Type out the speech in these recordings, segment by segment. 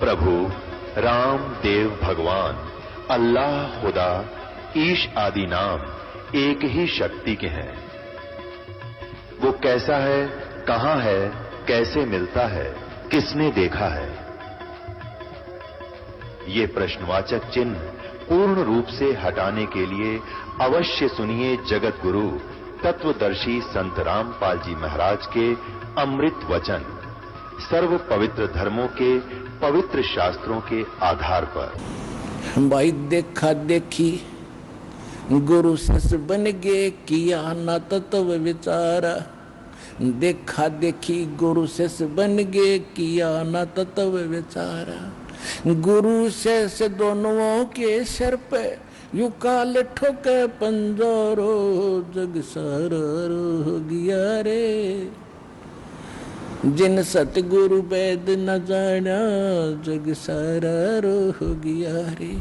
प्रभु राम देव भगवान अल्लाह खुदा ईश आदि नाम एक ही शक्ति के हैं। वो कैसा है, कहां है, कैसे मिलता है, किसने देखा है? ये प्रश्नवाचक चिन्ह पूर्ण रूप से हटाने के लिए अवश्य सुनिए जगत गुरु तत्वदर्शी संत रामपाल जी महाराज के अमृत वचन, सर्व पवित्र धर्मों के पवित्र शास्त्रों के आधार पर। भाई देखा देखी गुरु शिष्य बन गए, किया ना तत्व विचारा। देखा देखी गुरु शिष्य बन गए, किया ना तत्व विचारा। गुरु शिष्य दोनों के सर पे यू काल ठोके पंजोरो, जग सारा हो गया रे। जिन सतगुरु वेद न जाना, जग सारा हो गया रे।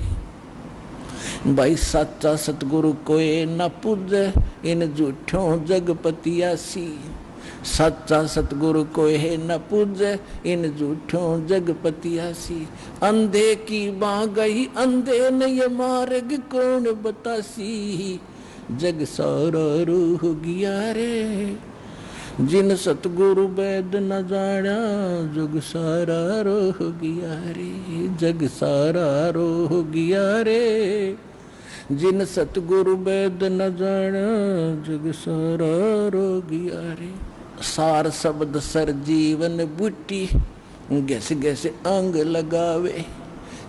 भाई सच्चा सतगुरु कोई न पूजे, इन झूठों जगपतियासी। सच्चा सतगुरु कोई न पूजे, इन झूठों जगपतियासी। अंधे की बाँ गई अंधे ने ये मार्ग कौन बतासी, जग सारा हो गया रे। जिन सतगुरु वेद न जाना, जग सारा हो गया रे। जग सारा हो गया रे। जिन सतगुरु वेद न जाना, जग सारा हो गया रे। सार शब्द सर जीवन बूटी, गैस गैस अंग लगावे।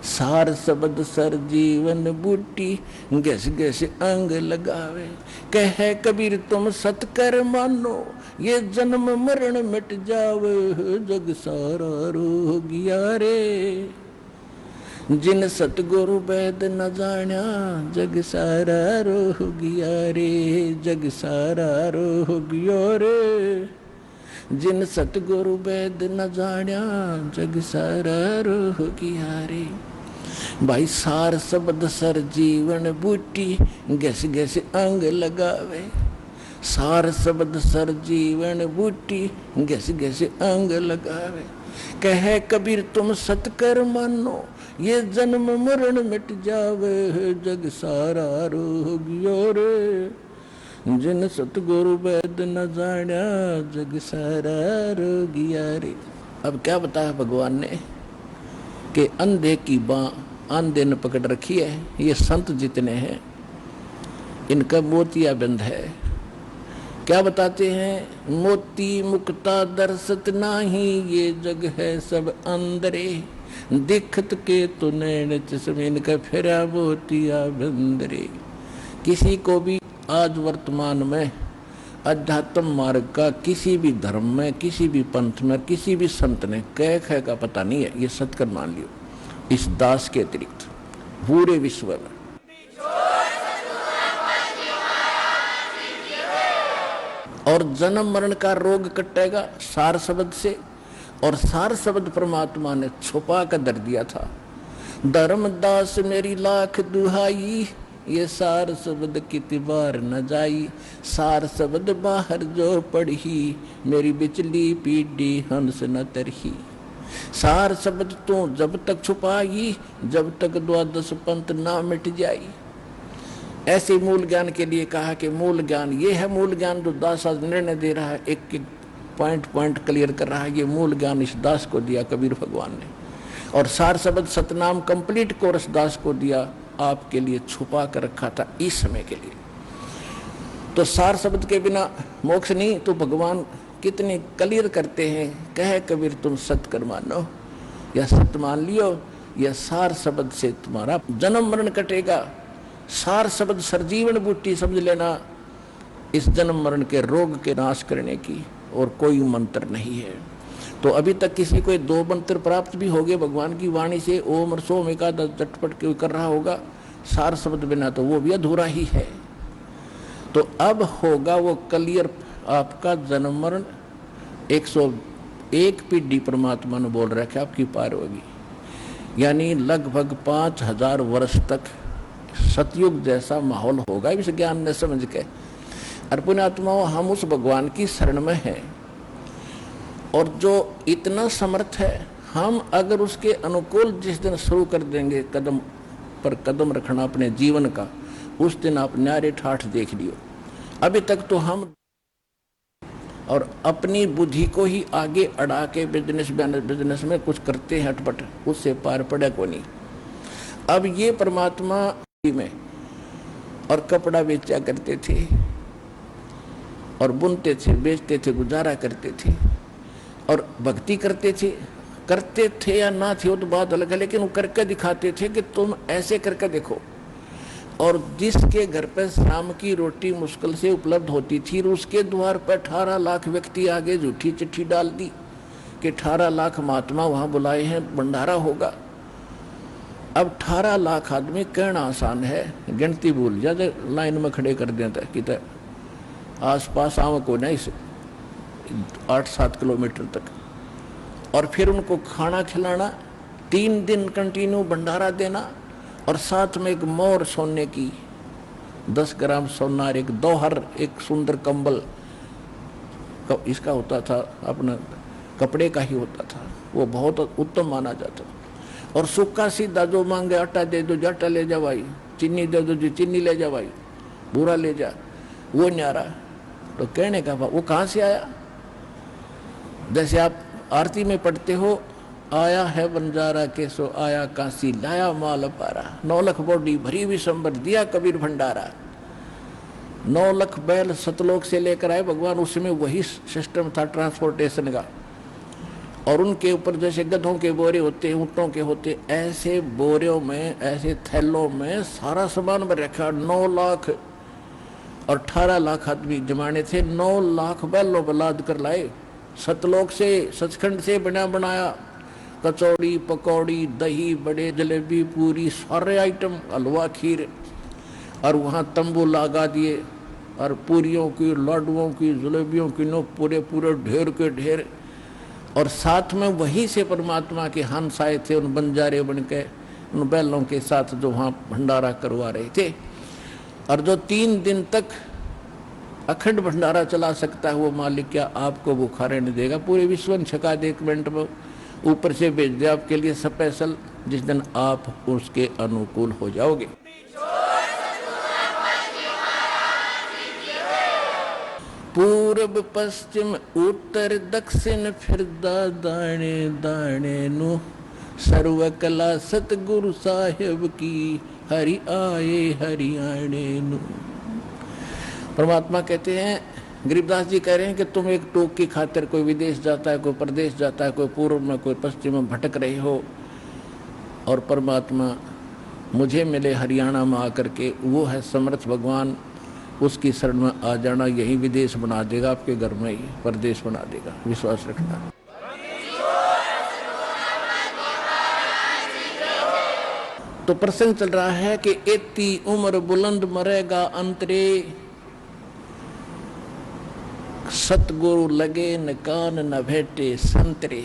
सार शब्द सर जीवन बूटी, गैस गैस अंग लगावे। कहे कबीर तुम सत कर मानो, ये जन्म मरण मिट जावे, जग सारा हो गया रे। जिन सतगुरु वेद न जाना, जग सारा हो गया रे। जग सारा हो गया रे। जिन सतगुरु वेद न जाना, जग सारा हो गया रे। भाई सार शब्द सर जीवन बूटी, गैस गैस अंग लगावे। सार शब्द सर जीवन बूटी, गैस गैस अंग लगावे। कहे कबीर तुम सत कर मानो, ये जन्म मरण मिट जावे, जग सारा हो गया रे। जिन सतगुरु वेद न जाना, जग सारा हो गया रे। अब क्या बताया भगवान ने कि अंधे की बाँ अंधे ने पकड़ रखी है। ये संत जितने हैं इनका मोतिया बंद है। क्या बताते हैं? मोती मुक्ता दर्शत नाही, ये जग है सब अंदरे। दिखत के तो नैन चश्में का फेरा मोतिया बंदरे। किसी को भी आज वर्तमान में अध्यात्म मार्ग का किसी भी धर्म में, किसी भी पंथ में, किसी भी संत ने कह ख का पता नहीं है। ये सत्कर मान लियो इस दास के अतिरिक्त पूरे विश्व में। और जन्म मरण का रोग कटेगा सार शब्द से, और सार शब्द परमात्मा ने छुपा कर धर दिया था। धर्मदास मेरी लाख दुहाई, ये सार शब्द कितनी बार न जाई। सार शब्द बाहर जो पढ़ी, मेरी बिचली पीढ़ी हंस न तरही। सार शब्द तू जब तक छुपाई, जब तक द्वादश पंथ ना मिट जाई। ऐसे मूल ज्ञान के लिए कहा कि मूल ज्ञान ये है। मूल ज्ञान जो दास आज निर्णय दे रहा है, एक एक पॉइंट क्लियर कर रहा है, ये मूल ज्ञान इस दास को दिया कबीर भगवान ने। और सार शब्द सतनाम कंप्लीट कोर्स दास को दिया, आपके लिए छुपा कर रखा था इस समय के लिए। तो सार शब्द के बिना मोक्ष नहीं। तो भगवान कितने क्लियर करते हैं, कहे कबीर तुम सत्य कर मानो, या सत्य मान लियो, या सार शब्द से तुम्हारा जन्म मरण कटेगा। सार शब्द सरजीवन बूटी समझ लेना, इस जन्म मरण के रोग के नाश करने की, और कोई मंत्र नहीं है। तो अभी तक किसी को 2 मंत्र प्राप्त भी हो गए भगवान की वाणी से, ओम और सोम एकादश झटपट के कर रहा होगा। सार शब्द बिना तो वो भी अधूरा ही है। तो अब होगा वो क्लियर आपका जन्म मरण। 101 पीढ़ी परमात्मा ने बोल रखा आपकी पार होगी, यानी लगभग 5000 वर्ष तक सतयुग जैसा माहौल होगा इस ज्ञान ने समझ के। और पुण्यात्माओं, हम उस भगवान की शरण में हैं, और जो इतना समर्थ है हम अगर उसके अनुकूल जिस दिन शुरू कर देंगे कदम पर कदम रखना अपने जीवन का, उस दिन आप न्यारे ठाठ देख लियो। अभी तक तो हम और अपनी बुद्धि को ही आगे अड़ा के बिजनेस में कुछ करते हैं हटपट, उससे पार पड़े को नहीं। अब ये परमात्मा में और कपड़ा बेचा करते थे और बुनते थे, बेचते थे, गुजारा करते थे और भक्ति करते थे या ना थे वो तो बात अलग है, लेकिन वो करके दिखाते थे कि तुम ऐसे करके देखो। और जिसके घर पे शाम की रोटी मुश्किल से उपलब्ध होती थी, उसके द्वार पर 18 लाख व्यक्ति आगे झूठी चिट्ठी डाल दी कि 18 लाख महात्मा वहां बुलाए हैं, भंडारा होगा। अब 18 लाख आदमी कहना आसान है, गिनती भूल जा, लाइन में खड़े कर देता कि आस पास आव को नहीं से 8-7 किलोमीटर तक, और फिर उनको खाना खिलाना, 3 दिन कंटिन्यू भंडारा देना, और साथ में एक मोर सोने की 10 ग्राम सोनार, एक दोहर, एक सुंदर कंबल इसका होता था, अपना कपड़े का ही होता था, वो बहुत उत्तम माना जाता। और सूखा सीधा जो मांगे, आटा दे दो, आटा ले जा भाई, चीनी दे दो जी, चीनी ले जा भाई, बूरा ले जा, वो न्यारा। तो कहने का वो कहाँ से आया? जैसे आप आरती में पढ़ते हो, आया है बंजारा के सो आया काशी, लाया माल पारा, 9 लाख बॉडी भरी विशंबर, दिया कबीर भंडारा। 9 लाख बैल सतलोक से लेकर आए भगवान, उसमें वही सिस्टम था ट्रांसपोर्टेशन का। और उनके ऊपर जैसे गधों के बोरे होते, ऊँटों के होते, ऐसे बोरियों में, ऐसे थैलों में सारा सामान भर रखा। 9 लाख और 18 लाख आदमी जमाने थे, 9 लाख बैलों पर लाद कर लाए सतलोक से, सचखंड से बना बनाया, कचौड़ी, पकौड़ी, दही, बड़े, जलेबी, पूरी, सारे आइटम, हलवा, खीर, और वहाँ तंबू लगा दिए, और पूरियों की, लाडुओं की, जलेबियों की नो पूरे पूरे ढेर के ढेर। और साथ में वहीं से परमात्मा के हंस आए थे, उन बंजारे बन के, उन बैलों के साथ जो वहाँ भंडारा करवा रहे थे। और जो 3 दिन तक अखंड भंडारा चला सकता है, वो मालिक क्या आपको भूखा रहने देगा? पूरे विश्व में छका दे, 1 मिनट में ऊपर से भेज दे आपके लिए स्पेशल, जिस दिन आप उसके अनुकूल हो जाओगे। पूर्व पश्चिम उत्तर दक्षिण फिरदा दाणे दाणे नु, सर्व कला सतगुरु साहेब की, हरि आए हरियाणे नु। परमात्मा कहते हैं, गरीबदास जी कह रहे हैं कि तुम एक टोक की खातिर कोई विदेश जाता है, कोई प्रदेश जाता है, कोई पूर्व में, कोई पश्चिम में भटक रहे हो, और परमात्मा मुझे मिले हरियाणा में आकर के, वो है समर्थ भगवान, उसकी शरण में आ जाना, यही विदेश बना देगा, आपके घर में ही प्रदेश बना देगा, विश्वास रखना। तो प्रसंग चल रहा है कि एती उम्र बुलंद मरेगा अंतरे, सतगुरु लगे न कान न भेटे संतरे।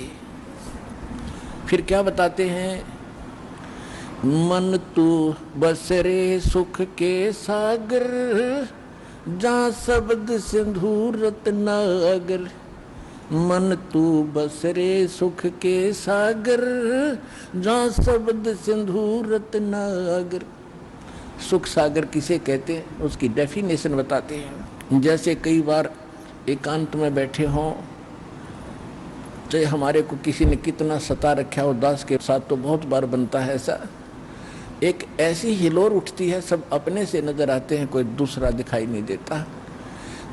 फिर क्या बताते हैं? मन तू बसरे सुख के सागर, जहाँ शब्द सिंधु रत्नागर। मन तू बसरे सुख के सागर, जहाँ शब्द सिंधु रत्नागर। सुख सागर किसे कहते हैं, उसकी डेफिनेशन बताते हैं। जैसे कई बार एकांत में बैठे हों, चाहे हमारे को किसी ने कितना सता रखा हो, दास के साथ तो बहुत बार बनता है ऐसा, एक ऐसी हिलोर उठती है, सब अपने से नजर आते हैं, कोई दूसरा दिखाई नहीं देता।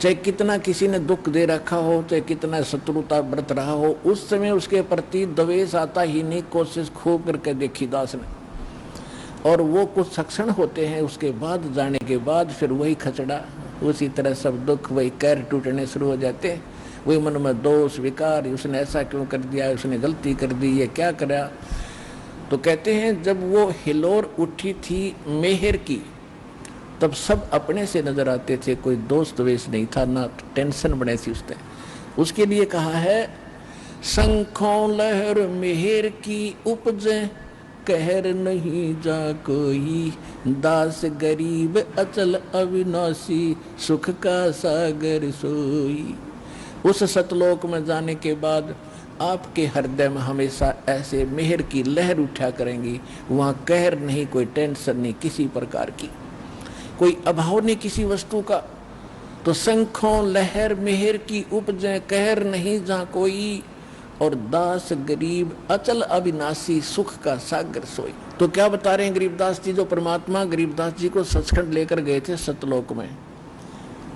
चाहे कितना किसी ने दुख दे रखा हो, चाहे कितना शत्रुता बरत रहा हो, उस समय उसके प्रति द्वेष आता ही नहीं। कोशिश खूब करके देखी दास ने, और वो कुछ क्षण होते हैं, उसके बाद जाने के बाद फिर वही खचड़ा, उसी तरह सब दुख, वही कैर टूटने शुरू हो जाते हैं। वही मन में दोष विकार, उसने ऐसा क्यों कर दिया, उसने गलती कर दी, ये क्या करा। तो कहते हैं जब वो हिलोर उठी थी मेहर की, तब सब अपने से नजर आते थे, कोई दोस्त द्वेष नहीं था, ना टेंशन बने थी उसने। उसके लिए कहा है, शंखों लहर मेहर की उपजे, कहर नहीं जा कोई, दास गरीब अचल अविनाशी, सुख का सागर सोई। उस सतलोक में जाने के बाद आपके हृदय में हमेशा ऐसे मेहर की लहर उठा करेंगी। वहां कहर नहीं, कोई टेंशन नहीं किसी प्रकार की, कोई अभाव नहीं किसी वस्तु का। तो शंखों लहर मेहर की उपजे, कहर नहीं जहां कोई, और दास गरीब अचल अविनाशी, सुख का सागर सोई। तो क्या बता रहे हैं गरीबदास जी? जो परमात्मा गरीबदास जी को सचखंड लेकर गए थे सतलोक में,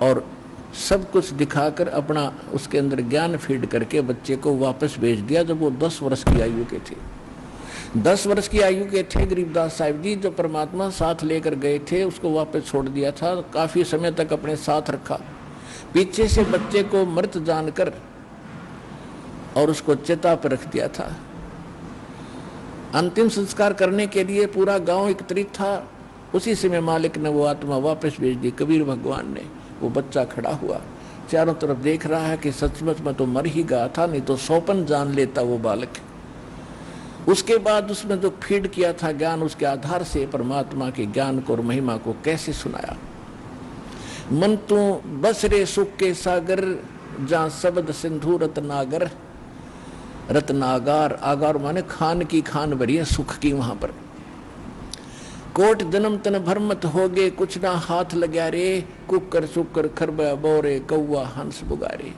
और सब कुछ दिखाकर अपना उसके अंदर ज्ञान फीड करके बच्चे को वापस भेज दिया जब वो 10 वर्ष की आयु के थे। 10 वर्ष की आयु के थे गरीबदास साहिब जी। जो परमात्मा साथ लेकर गए थे उसको वापस छोड़ दिया था, काफी समय तक अपने साथ रखा। पीछे से बच्चे को मृत जानकर और उसको चिता पर रख दिया था। अंतिम संस्कार करने के लिए पूरा गांव एकत्रित था। उसी समय मालिक ने वो आत्मा वापस भेज दी, कबीर भगवान ने। वो बच्चा खड़ा हुआ, चारों तरफ देख रहा है कि सचमुच में तो मर ही गया था, नहीं तो सौपन जान लेता वो बालक। उसके बाद उसमें जो फीड किया था ज्ञान, उसके आधार से परमात्मा के ज्ञान को और महिमा को कैसे सुनाया। मन तू बस रे सुख के सागर, जहां शब्द सिंधु रत्नागर। रत्नागार, आगार माने खान की खान भरी है सुख की वहां पर। कोट जन्म तन भरमत हो गए, कुछ ना हाथ लग्या रे। कुकर सुकर खरबा बोरे, कौआ हंस बुगारे।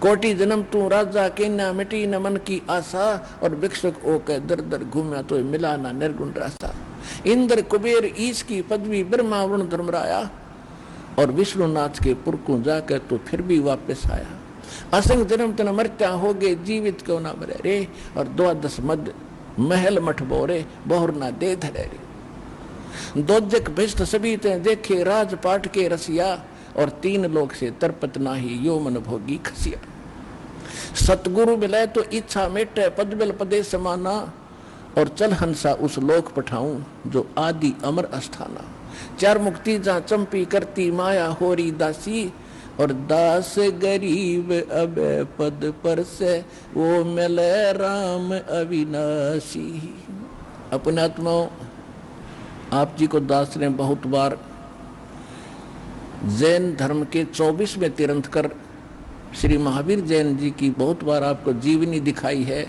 कोटि जन्म तू राजा के ना, मिटी न मन की आशा। और भिक्षुक ओके दर दर घूमया, तो मिला ना निर्गुण रासा। इंद्र कुबेर ईश की पदवी, ब्रह्मा वरुण धर्मराया। और विष्णुनाथ के पुरखों जाकर तो फिर भी वापस आया। असंग जन्म तन मरता हो गए, जीवित क्यों ना मरे रे। और 12 मद महल मठ बोरे, बहुर ना दे धरे रे। दोजक भिष्ट सभी ते देखे, राजपाट के रसिया। और 3 लोक से तरपत नाही, यो मन भोगी खसिया। सतगुरु मिले तो इच्छा मेटे, पद बिल पदे समाना। और चल हंसा उस लोक पठाऊं, जो आदि अमर अस्थाना। 4 मुक्ति जहां चंपी करती, माया होरी दासी। और दास गरीब अब पद पर से, वो मिले राम अविनाशी। अपने आत्माओं, आप जी को दास ने बहुत बार जैन धर्म के 24वें तीर्थंकर श्री महावीर जैन जी की बहुत बार आपको जीवनी दिखाई है,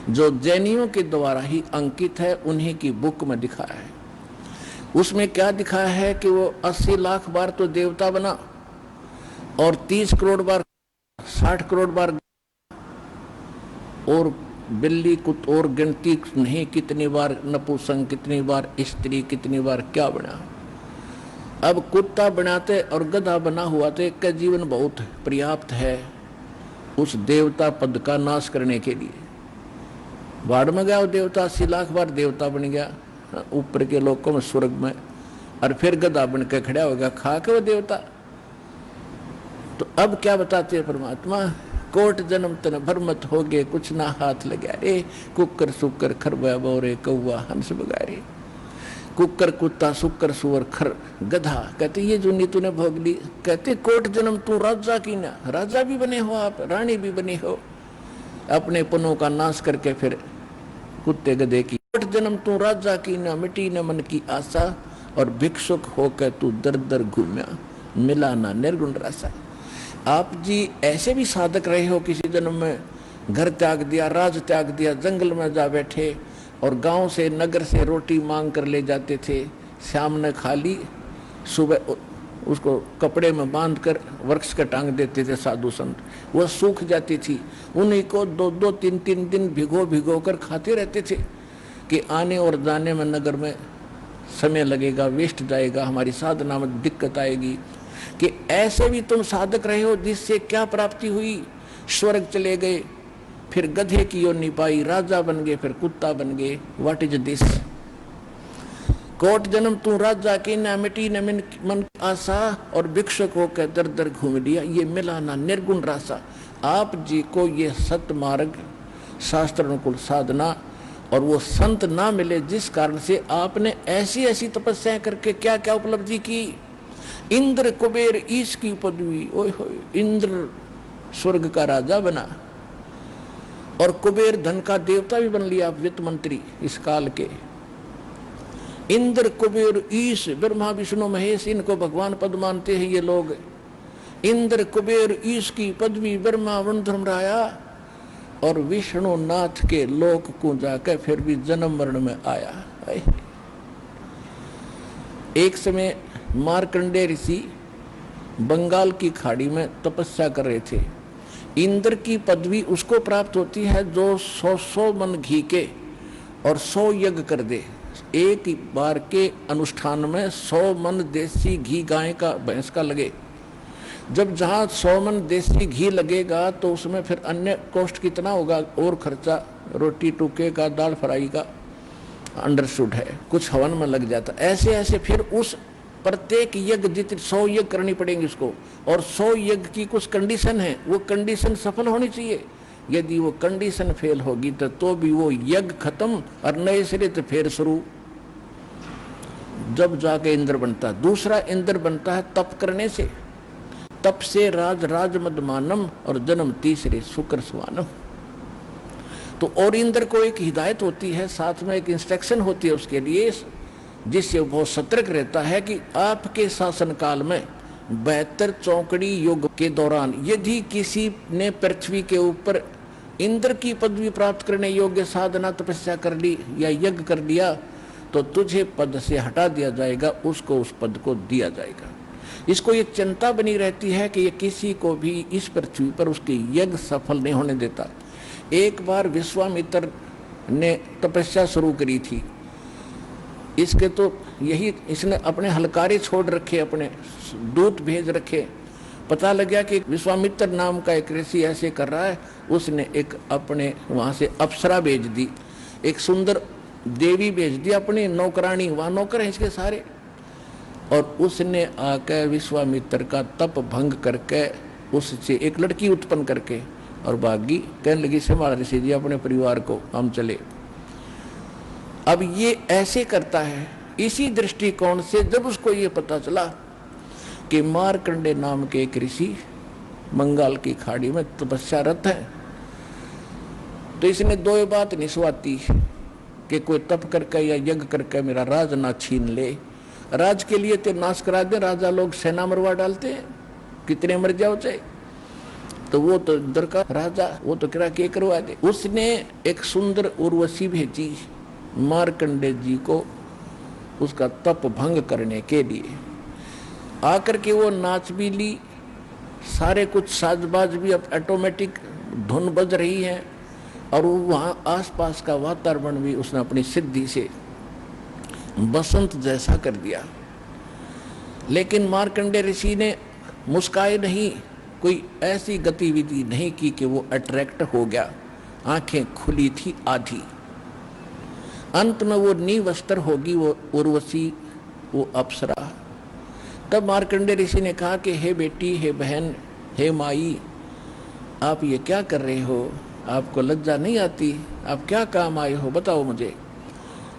जो जैनियों के द्वारा ही अंकित है, उन्हीं की बुक में दिखाया है। उसमें क्या दिखाया है कि वो 80 लाख बार तो देवता बना, और 30 करोड़ बार, 60 करोड़ बार, और बिल्ली कुत और गिनती नहीं कितनी बार नपुंसक, कितनी बार स्त्री, कितनी बार क्या बना। अब कुत्ता बनाते और गधा बना हुआ तो एक का जीवन बहुत पर्याप्त है उस देवता पद का नाश करने के लिए। बाढ़ में गया वो देवता, 80 लाख बार देवता बन गया ऊपर के लोकों में, स्वर्ग में, और फिर गधा बन के खड़ा हो गया खा के वो देवता। तो अब क्या बताते हैं परमात्मा? कोट जन्म तन भरमत हो गए, कुछ ना हाथ लगा रे। कुकर सुकर खरबा बोरे, कौआ हंस बगारे। कुकर कुत्ता, सुकर सुअर, खर गधा। कहते ये जो नी तूने भोग ली। कहते कोट जन्म तू राजा की ना, राजा भी बने हो आप, रानी भी बने हो। अपने पनों का नाश करके फिर कुत्ते गधे की। कोट जन्म तू राजा की ना, मिटी न मन की आशा। और भिक्षुक होकर तू दर दर घूमया, मिला ना निर्गुण रासा। आप जी ऐसे भी साधक रहे हो, किसी जन्म में घर त्याग दिया, राज त्याग दिया, जंगल में जा बैठे और गांव से नगर से रोटी मांग कर ले जाते थे। शाम ने खा ली, सुबह उसको कपड़े में बांध कर वृक्ष का टांग देते थे साधु संत, वह सूख जाती थी। उन्हीं को 2-2, 3-3 दिन भिगो भिगो कर खाते रहते थे कि आने और जाने में नगर में समय लगेगा, वेस्ट जाएगा, हमारी साधना में दिक्कत आएगी। कि ऐसे भी तुम साधक रहे हो, जिससे क्या प्राप्ति हुई? स्वर्ग चले गए, फिर गधे की योनि पाई, राजा बन गए, फिर कुत्ता बन गए। What is this? कोट जन्म तू राजा की ना, मिटी न मन आशा। और भिक्षुक होकर दर दर घूम लिया, ये मिला ना निर्गुण रासा। आप जी को ये सत्य मार्ग, शास्त्र अनुकूल साधना और वो संत ना मिले, जिस कारण से आपने ऐसी ऐसी तपस्या करके क्या क्या उपलब्धि की। इंद्र कुबेर ईश की पदवी, ओए होए, इंद्र स्वर्ग का राजा बना और कुबेर धन का देवता भी बन लिया, वित्त मंत्री इस काल के। इंद्र कुबेर ईश, ब्रह्मा विष्णु महेश, इनको भगवान पद मानते हैं ये लोग। इंद्र कुबेर ईश की पदवी ब्रह्मा धर्मराया और विष्णु नाथ के लोक को जाकर फिर भी जन्म मरण में आया। एक समय मार्कंडेय ऋषि बंगाल की खाड़ी में तपस्या कर रहे थे। इंद्र की पदवी उसको प्राप्त होती है जो 100 मन घी के और 100 यज्ञ कर दे। एक बार के अनुष्ठान में 100 मन देसी घी गाय का भैंस का लगे। जब जहाँ 100 मन देसी घी लगेगा तो उसमें फिर अन्य कॉस्ट कितना होगा और खर्चा, रोटी टुके का, दाल फ्राई का, अंडरस्टूड है, कुछ हवन में लग जाता। ऐसे ऐसे फिर उस प्रत्येक यज्ञ जितने 100 यज्ञ करनी पड़ेंगे उसको, और 100 यज्ञ की कुछ कंडीशन है, वो कंडीशन सफल होनी चाहिए। यदि वो कंडीशन फेल होगी तो भी वो यज्ञ खत्म और नए सिरे तो फिर शुरू। जब जाके इंद्र बनता। दूसरा इंद्र बनता है तप करने से। तप से राज मदमानम और जन्म तीसरे शुक्र स्वानम। तो और इंद्र को एक हिदायत होती है, साथ में एक इंस्ट्रक्शन होती है उसके लिए, जिससे वो सतर्क रहता है कि आपके शासन काल में 72 चौकड़ी युग के दौरान यदि किसी ने पृथ्वी के ऊपर इंद्र की पदवी प्राप्त करने योग्य साधना तपस्या कर ली या यज्ञ कर लिया तो तुझे पद से हटा दिया जाएगा, उसको उस पद को दिया जाएगा। इसको ये चिंता बनी रहती है कि ये किसी को भी इस पृथ्वी पर उसके यज्ञ सफल नहीं होने देता। एक बार विश्वामित्र ने तपस्या शुरू करी थी, इसके तो यही इसने अपने हलकारे छोड़ रखे, अपने दूत भेज रखे। पता लग गया कि विश्वामित्र नाम का एक ऋषि ऐसे कर रहा है। उसने एक अपने वहां से अप्सरा भेज दी, एक सुंदर देवी भेज दी, अपनी नौकरानी, वहां नौकर हैं इसके सारे। और उसने आकर विश्वामित्र का तप भंग करके उससे एक लड़की उत्पन्न करके और भागी, कहने लगी संभाल ऋषि जी अपने परिवार को, हम चले। अब ये ऐसे करता है। इसी दृष्टिकोण से जब उसको ये पता चला कि मार्कंडेय नाम के एक ऋषि बंगाल की खाड़ी में तपस्यारत है, तो इसने दो बात निस्वाती कि कोई तप करके या यज्ञ करके मेरा राज ना छीन ले। राज के लिए तो नाश करा दे, राजा लोग सेना मरवा डालते हैं, कितने मर जाओ चाहे, तो वो तो इधर का राजा, वो तो करा के करवा दे। उसने एक सुंदर उर्वशी भेजी मार्कंडेय जी को उसका तप भंग करने के लिए। आकर के वो नाच भी ली, सारे कुछ साजबाज भी अब ऑटोमेटिक धुन बज रही है, और वहाँ आसपास का वातावरण भी उसने अपनी सिद्धि से बसंत जैसा कर दिया। लेकिन मार्कंडेय ऋषि ने मुस्काए नहीं, कोई ऐसी गतिविधि नहीं की कि वो अट्रैक्ट हो गया। आंखें खुली थी आधी। अंत में वो निवस्त्र होगी वो उर्वशी, वो अप्सरा। तब मार्कंडेय ऋषि ने कहा कि हे बेटी, हे बहन, हे माई, आप ये क्या कर रहे हो? आपको लज्जा नहीं आती? आप क्या काम आए हो, बताओ मुझे।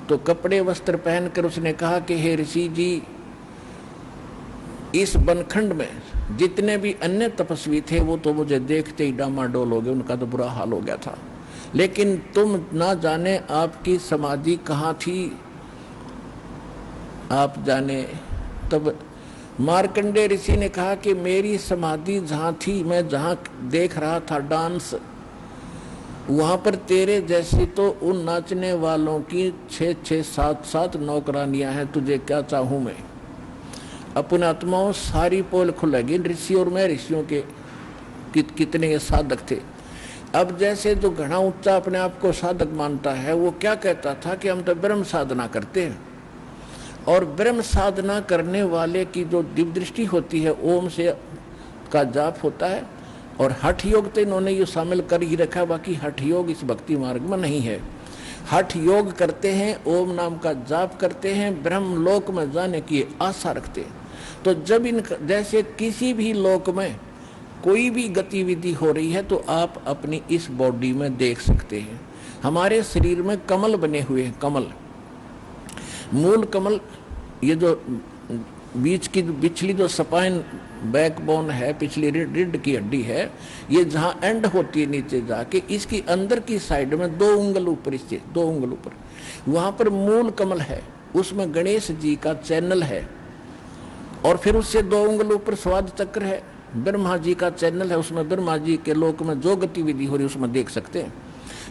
तो कपड़े वस्त्र पहनकर उसने कहा कि हे ऋषि जी, इस बनखंड में जितने भी अन्य तपस्वी थे वो तो मुझे देखते ही डामाडोल हो गए, उनका तो बुरा हाल हो गया था। लेकिन तुम ना जाने आपकी समाधि कहाँ थी, आप जाने। तब मार्कंडेय ऋषि ने कहा कि मेरी समाधि जहाँ थी, मैं जहाँ देख रहा था डांस, वहां पर तेरे जैसी तो उन नाचने वालों की 6-6, 7-7 नौकरानियां हैं, तुझे क्या चाहूं मैं। अपने आत्माओं सारी पोल खुलेगी। ऋषि और मैं ऋषियों के कितने ये साधक थे। अब जैसे जो घना ऊंचा अपने आप को साधक मानता है, वो क्या कहता था कि हम तो ब्रह्म साधना करते हैं, और ब्रह्म साधना करने वाले की जो दिव्य दृष्टि होती है, ओम से का जाप होता है, और हठ योग तो इन्होंने ये शामिल कर ही रखा, बाकी हठ योग इस भक्ति मार्ग में नहीं है। हठ योग करते हैं, ओम नाम का जाप करते हैं, ब्रह्म लोक में जाने की आशा रखते हैं। तो जब इन जैसे किसी भी लोक में कोई भी गतिविधि हो रही है तो आप अपनी इस बॉडी में देख सकते हैं। हमारे शरीर में कमल बने हुए हैं, कमल, मूल कमल, ये जो बीच की पिछली जो सपाइन बैकबोन है, पिछली रीढ़ की हड्डी है, ये जहाँ एंड होती है नीचे जाके, इसकी अंदर की साइड में 2 उंगल ऊपर, इससे 2 उंगल ऊपर, वहाँ पर मूल कमल है, उसमें गणेश जी का चैनल है, और फिर उससे 2 उंगल ऊपर स्वाद चक्र है, ब्रह्मा जी का चैनल है, उसमें ब्रह्मा जी के लोक में जो गतिविधि हो रही उसमें देख सकते हैं।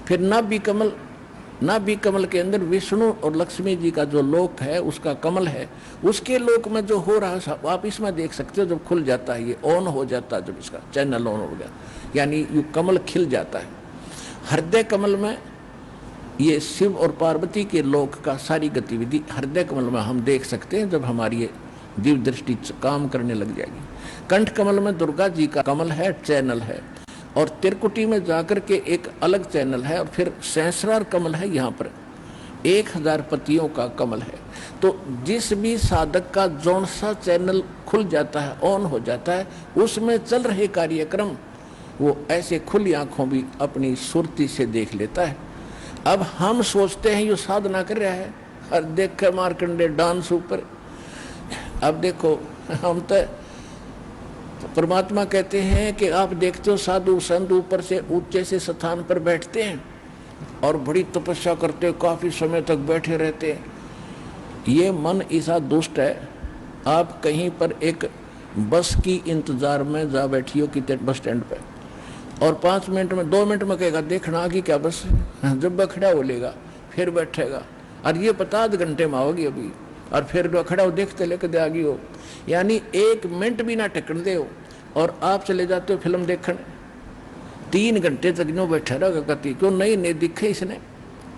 फिर नाभि कमल के अंदर विष्णु और लक्ष्मी जी का जो लोक है उसका कमल है, उसके लोक में जो हो रहा है आप इसमें देख सकते हो। जब खुल जाता है, ये ऑन हो जाता है, जब इसका चैनल ऑन हो गया यानी ये कमल खिल जाता है। हृदय कमल में ये शिव और पार्वती के लोक का सारी गतिविधि हृदय कमल में हम देख सकते हैं, जब हमारी ये दिव्य दृष्टि काम करने लग जाएगी। कंठ कमल में दुर्गा जी का कमल है, चैनल है, और त्रिकुटी में जाकर के एक अलग चैनल है, और फिर सहस्रार कमल है, यहाँ पर 1000 पतियों का कमल है। तो जिस भी साधक का जौन सा चैनल खुल जाता है, ऑन हो जाता है, उसमें चल रहे कार्यक्रम वो ऐसे खुली आंखों भी अपनी सुरती से देख लेता है। अब हम सोचते हैं ये साधना कर रहा है, और देख मार्कंडे डांस ऊपर। अब देखो हम तो परमात्मा कहते हैं कि आप देखते हो साधु संत ऊपर से ऊंचे से स्थान पर बैठते हैं और बड़ी तपस्या करते हो, काफी समय तक बैठे रहते हैं। ये मन ऐसा दुष्ट है। आप कहीं पर एक बस की इंतजार में जा बैठी हो कितने बस स्टैंड पे, और 5 मिनट में 2 मिनट में कहेगा देखना आगे क्या बस, जब खड़ा बोलेगा फिर बैठेगा, और ये पता आध घंटे में आओगी अभी, और फिर खड़ा हो देखते लेकर दे आगी हो, यानी 1 मिनट भी ना टकन दे हो। और आप चले जाते हो फिल्म देखने, 3 घंटे तक नो बैठा रहेगा कति, क्यों नहीं दिखे इसने,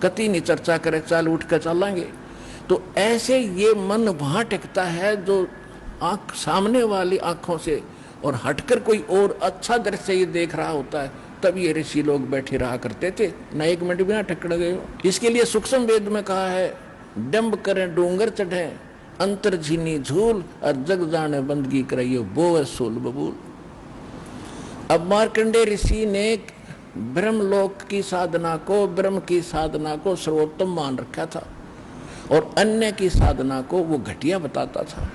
कति नहीं चर्चा करे, चाल उठ कर चलेंगे। तो ऐसे ये मन वहां टिकता है जो आंख सामने वाली आंखों से और हटकर कोई और अच्छा दृश्य ये देख रहा होता है, तब ये ऋषि लोग बैठे रहा करते थे, ना 1 मिनट भी ना टकड़ गए हो। इसके लिए सूक्ष्म वेद में कहा है, डंब करें डूंगर चढ़े, अंतर झीनी झूल, और जग जाने बंदगी कराइयो बोवे सोल बबूल। अब मार्कंडे ऋषि ने ब्रह्मलोक की साधना को, ब्रह्म की साधना को सर्वोत्तम मान रखा था, और अन्य की साधना को वो घटिया बताता था,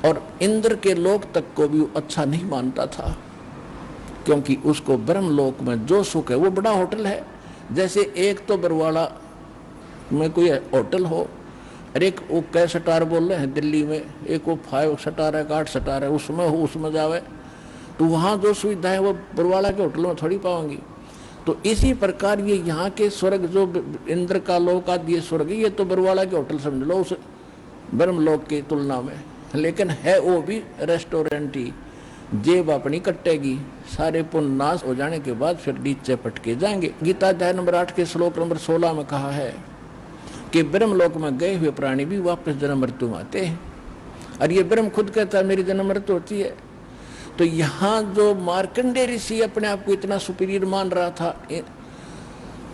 और इंद्र के लोक तक को भी अच्छा नहीं मानता था, क्योंकि उसको ब्रह्मलोक में जो सुख है वो बड़ा होटल है। जैसे एक तो बरवाड़ा में कोई होटल हो, और एक वो कै स्टार बोल रहे हैं दिल्ली में, एक वो 5 स्टार है, 8 स्टार है, उसमें हो, उसमें जावे, तो वहाँ जो सुविधा है वो बरवाड़ा के होटल में थोड़ी पाओगी। तो इसी प्रकार ये यहाँ के स्वर्ग जो इंद्र का लोक आदि ये स्वर्ग, ये तो बरवाड़ा के होटल समझ लो उस ब्रह्मलोक की तुलना में, लेकिन है वो भी रेस्टोरेंट ही। जेब अपनी कटेगी, सारे पुण्य नाश हो जाने के बाद फिर नीचे पटके जाएंगे। गीता अध्याय नंबर 8 के श्लोक नंबर 16 में कहा है कि ब्रह्मलोक में गए हुए प्राणी भी वापस जन्म मृत्यु में आते हैं, और ये ब्रह्म खुद कहता है मेरी जन्म मृत्यु होती है। तो यहाँ जो मार्कंडे ऋषि अपने आप को इतना सुपीरियर मान रहा था,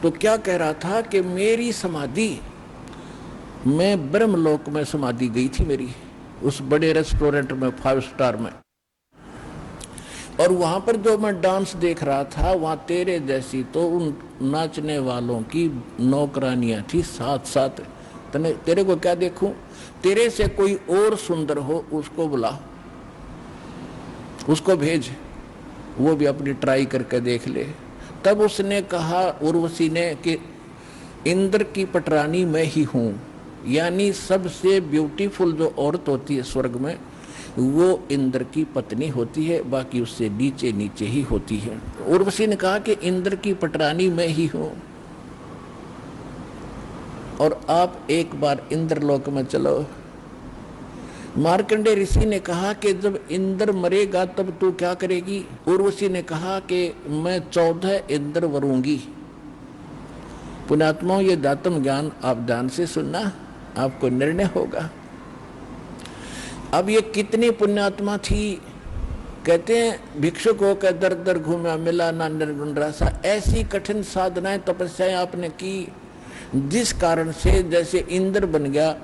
तो क्या कह रहा था कि मेरी समाधि, मैं ब्रह्मलोक में समाधि गई थी मेरी, उस बड़े रेस्टोरेंट में 5 स्टार में, और वहां पर जो मैं डांस देख रहा था, वहां तेरे जैसी तो उन नाचने वालों की नौकरानियां थी 7-7। तेरे को क्या देखूं, तेरे से कोई और सुंदर हो उसको बुला, उसको भेज, वो भी अपनी ट्राई करके देख ले। तब उसने कहा उर्वशी ने कि इंद्र की पटरानी मैं ही हूं, यानी सबसे ब्यूटीफुल जो औरत होती है स्वर्ग में वो इंद्र की पत्नी होती है, बाकी उससे नीचे नीचे ही होती है। उर्वशी ने कहा कि इंद्र की पटरानी मैं ही हूं, और आप एक बार इंद्रलोक में चलो। मार्कंडे ऋषि ने कहा कि जब इंद्र मरेगा तब तू क्या करेगी? उर्वशी ने कहा कि मैं 14 इंद्र वरूंगी। पुण्यात्माओं, ये दातम ज्ञान आप ध्यान से सुनना, आपको निर्णय होगा। अब ये कितनी पुण्यात्मा थी, कहते हैं भिक्षुक होकर दर दर घूमा मिला ना निर्गुण रसा। ऐसी कठिन साधनाएं तपस्याएं आपने की जिस कारण से जैसे इंद्र बन गया,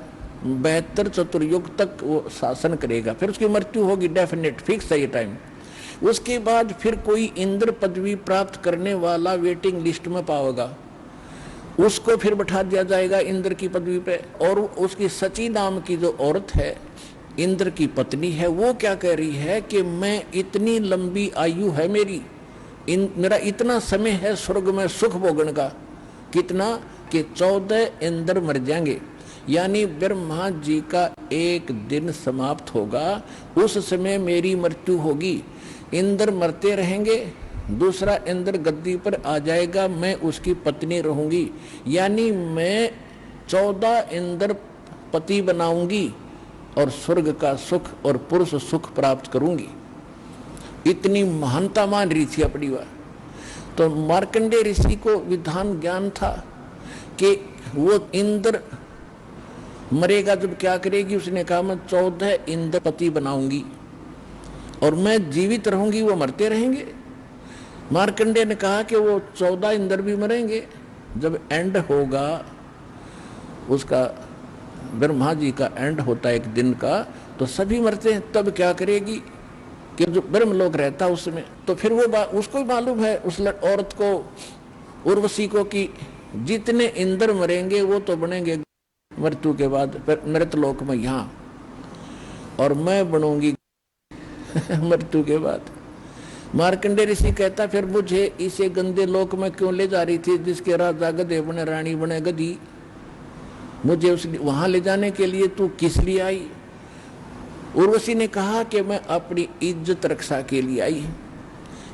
72 चतुर्युग तक वो शासन करेगा, फिर उसकी मृत्यु होगी, डेफिनेट फिक्स है ये टाइम। उसके बाद फिर कोई इंद्र पदवी प्राप्त करने वाला वेटिंग लिस्ट में पाएगा, उसको फिर बैठा दिया जाएगा इंद्र की पदवी पे। और उसकी सची नाम की जो औरत है, इंद्र की पत्नी है, वो क्या कह रही है कि मैं इतनी लंबी आयु है मेरी, मेरा इतना समय है स्वर्ग में सुख भोगने का, कितना कि 14 इंद्र मर जाएंगे, यानी ब्रह्मा जी का एक दिन समाप्त होगा, उस समय मेरी मृत्यु होगी। इंद्र मरते रहेंगे, दूसरा इंद्र गद्दी पर आ जाएगा, मैं उसकी पत्नी रहूंगी, यानी मैं 14 इंद्र पति बनाऊंगी और स्वर्ग का सुख और पुरुष सुख प्राप्त करूंगी। इतनी महानता मान रही थी अपनी बात। तो मार्कंडेय ऋषि को विधान ज्ञान था कि वो इंद्र मरेगा जब क्या करेगी, उसने कहा मैं 14 इंद्र पति बनाऊंगी और मैं जीवित रहूंगी, वो मरते रहेंगे। मार्कंडेय ने कहा कि वो 14 इंद्र भी मरेंगे, जब एंड होगा उसका, ब्रह्मा जी का एंड होता है एक दिन का, तो सभी मरते हैं, तब क्या करेगी कि जो ब्रह्मलोक रहता उसमें। तो फिर वो उसको भी मालूम है, उस औरत को, उर्वशी को, कि जितने इंद्र मरेंगे वो तो बनेंगे मृत्यु के बाद मृतलोक में यहाँ, और मैं बनूंगी मृत्यु के बाद। मार्कंडेय ऋषि कहता फिर मुझे इसे गंदे लोक में क्यों ले जा रही थी, जिसके राजा गधे बने, रानी बने गधी, मुझे उस वहां ले जाने के लिए तू किस लिए आई? उर्वशी ने कहा कि मैं अपनी इज्जत रक्षा के लिए आई,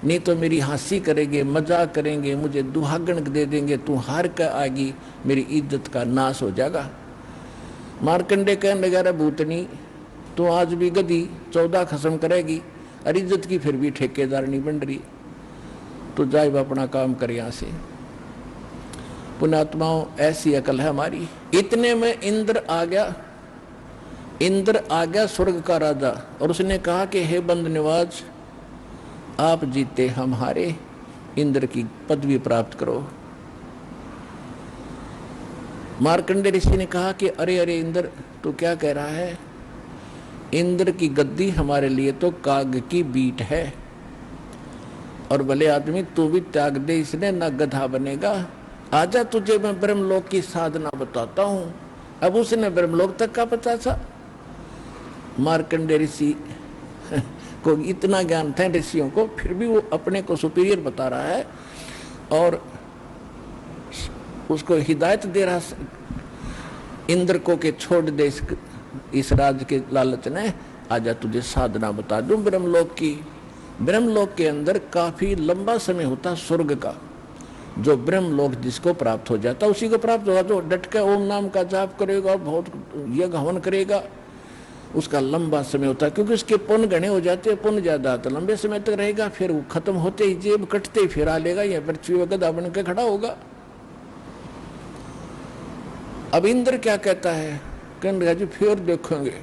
नहीं तो मेरी हंसी करेंगे, मजाक करेंगे, मुझे दुहागन दे देंगे, तू हार कर आएगी, मेरी इज्जत का नाश हो जाएगा। मार्कंडेय कहने लगा, भूतनी तू आज भी गधी 14 खत्म करेगी और इज्जत की फिर भी ठेकेदार नहीं बन रही, तो जाए अपना काम कर यहां से। पुण्यात्माओं, ऐसी अकल है हमारी। इतने में इंद्र आ गया, इंद्र आ गया स्वर्ग का राजा, और उसने कहा कि हे बंद निवाज, आप जीते हम हारे, इंद्र की पदवी प्राप्त करो। मार्कंडेय ऋषि ने कहा कि अरे अरे इंद्र, तू क्या कह रहा है? इंद्र की गद्दी हमारे लिए तो काग की बीट है, और भले आदमी तू भी त्याग दे, इसने ना गधा बनेगा। आजा तुझे मैं ब्रह्मलोक की साधना बताता हूं। अब उसने ब्रह्मलोक तक का पता था। मार्कंडेय ऋषि को इतना ज्ञान था ऋषियों को, फिर भी वो अपने को सुपीरियर बता रहा है और उसको हिदायत दे रहा इंद्र को कि छोड़ दे इस राज के लालच ने, आजा तुझे साधना बता दूं ब्रह्मलोक की। ब्रह्मलोक के अंदर काफी लंबा समय होता स्वर्ग का, जो ब्रह्मलोक जिसको प्राप्त हो जाता उसी को प्राप्त होगा। जो डट के ओम नाम का जाप करेगा, बहुत यज्ञ हवन करेगा, उसका लंबा समय होता है, क्योंकि उसके पुण्य गणे हो जाते हैं, पुण्य ज्यादा तो लंबे समय तक रहेगा, फिर वो खत्म होते ही जेब कटते ही फिर आ लेगा, या पृथ्वी पर गधा बन के खड़ा होगा। अब इंद्र क्या कहता है, कहने जी फिर देखेंगे,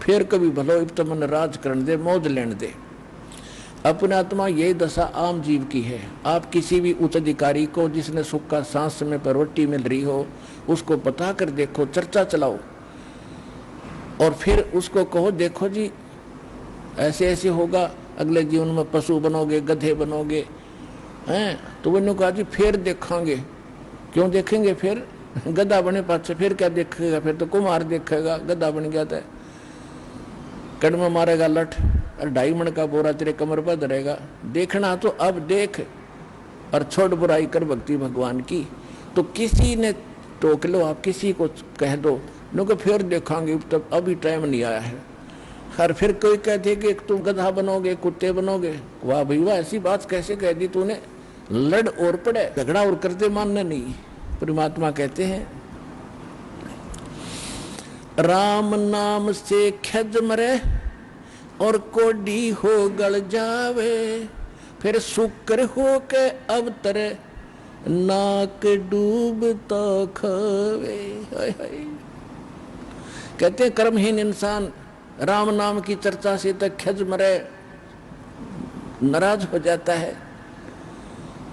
फिर कभी भलो इब तो मन राज करने दे, मौज लेने दे। अपने आत्मा यही दशा आम जीव की है। आप किसी भी उच्च अधिकारी को, जिसने सुख का सांस समय पर रोटी मिल रही हो, उसको बता कर देखो, चर्चा चलाओ, और फिर उसको कहो देखो जी ऐसे ऐसे होगा, अगले जीवन में पशु बनोगे, गधे बनोगे, हैं? तो वो कहा जी फिर देखेंगे। क्यों देखेंगे? फिर गधा बने पास फिर क्या देखेगा? फिर तो कुमार देखेगा, गधा बन गया था, कड़म मारेगा लठ, और 2.5 मन का बोरा तेरे कमर पर धरेगा। देखना तो अब देख, और छोड़ बुराई कर भक्ति भगवान की। तो किसी ने टोक लो, आप किसी को कह दो, नो फिर देखेंगे, तब अभी टाइम नहीं आया है। हर फिर कोई कहते कि तुम गधा बनोगे, कुत्ते बनोगे, वाह भाई वाह, ऐसी बात कैसे कह दी तूने? लड़ और पड़े, झगड़ा और करते, मानना नहीं। परमात्मा कहते हैं राम नाम से खज मरे और कोडी हो गल जावे, फिर शुक्र हो के अवतरे नाक डूबता खावे। हाय हाय। कहते हैं कर्महीन इंसान राम नाम की चर्चा से तक खज मरे, नाराज हो जाता है,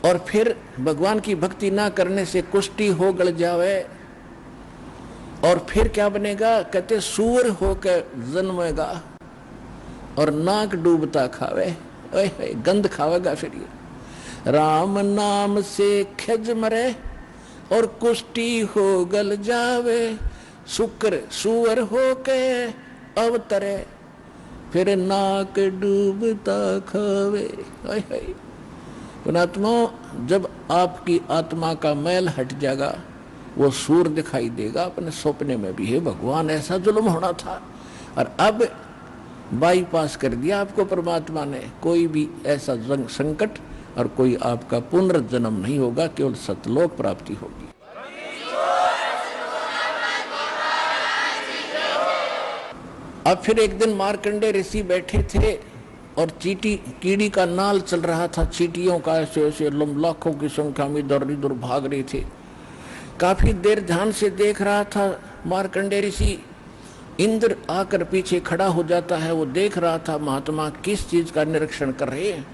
और फिर भगवान की भक्ति ना करने से कुष्ठी हो गल जावे, और फिर क्या बनेगा? कहते सूअर होकर जन्मेगा और नाक डूबता खावे, गंध खावेगा। फिर ये राम नाम से खज मरे और कुष्ठी हो गल जावे, शुक्र सूअर होके अवतरे, फिर नाक डूबता खावे। पुणात्मा, जब आपकी आत्मा का मैल हट जाएगा, वो सूर दिखाई देगा अपने सपने में भी। है भगवान, ऐसा जुल्म होना था और अब बाईपास कर दिया आपको परमात्मा ने। कोई भी ऐसा संकट और कोई आपका पुनर्जन्म नहीं होगा, केवल सतलोक प्राप्ति होगी। अब फिर एक दिन मार्कंडे ऋषि बैठे थे और चींटी कीड़ी का नाल चल रहा था, चींटियों का ऐसे ऐसे लाखों की संख्या में इधर उधर भाग रहे थे। काफी देर ध्यान से देख रहा था मार्कंडे ऋषि। इंद्र आकर पीछे खड़ा हो जाता है, वो देख रहा था महात्मा किस चीज का निरीक्षण कर रहे हैं।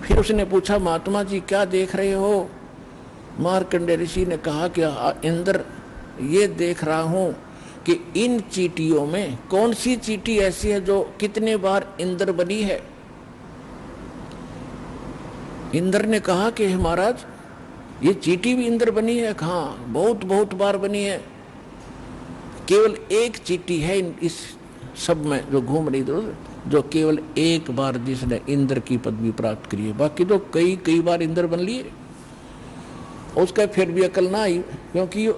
फिर उसने पूछा, महात्मा जी क्या देख रहे हो? मार्कंडे ऋषि ने कहा कि इंद्र, ये देख रहा हूं कि इन चींटियों में कौन सी चींटी ऐसी है जो कितने बार इंद्र बनी है। इंद्र ने कहा कि महाराज, ये चींटी भी इंद्र बनी है? हाँ, बहुत बहुत बार बनी है। केवल एक चींटी है इस सब में जो घूम रही थी, जो केवल एक बार जिसने इंद्र की पदवी प्राप्त करी है, बाकी तो कई कई बार इंद्र बन लिए। उसका फिर भी अकल ना आई, क्योंकि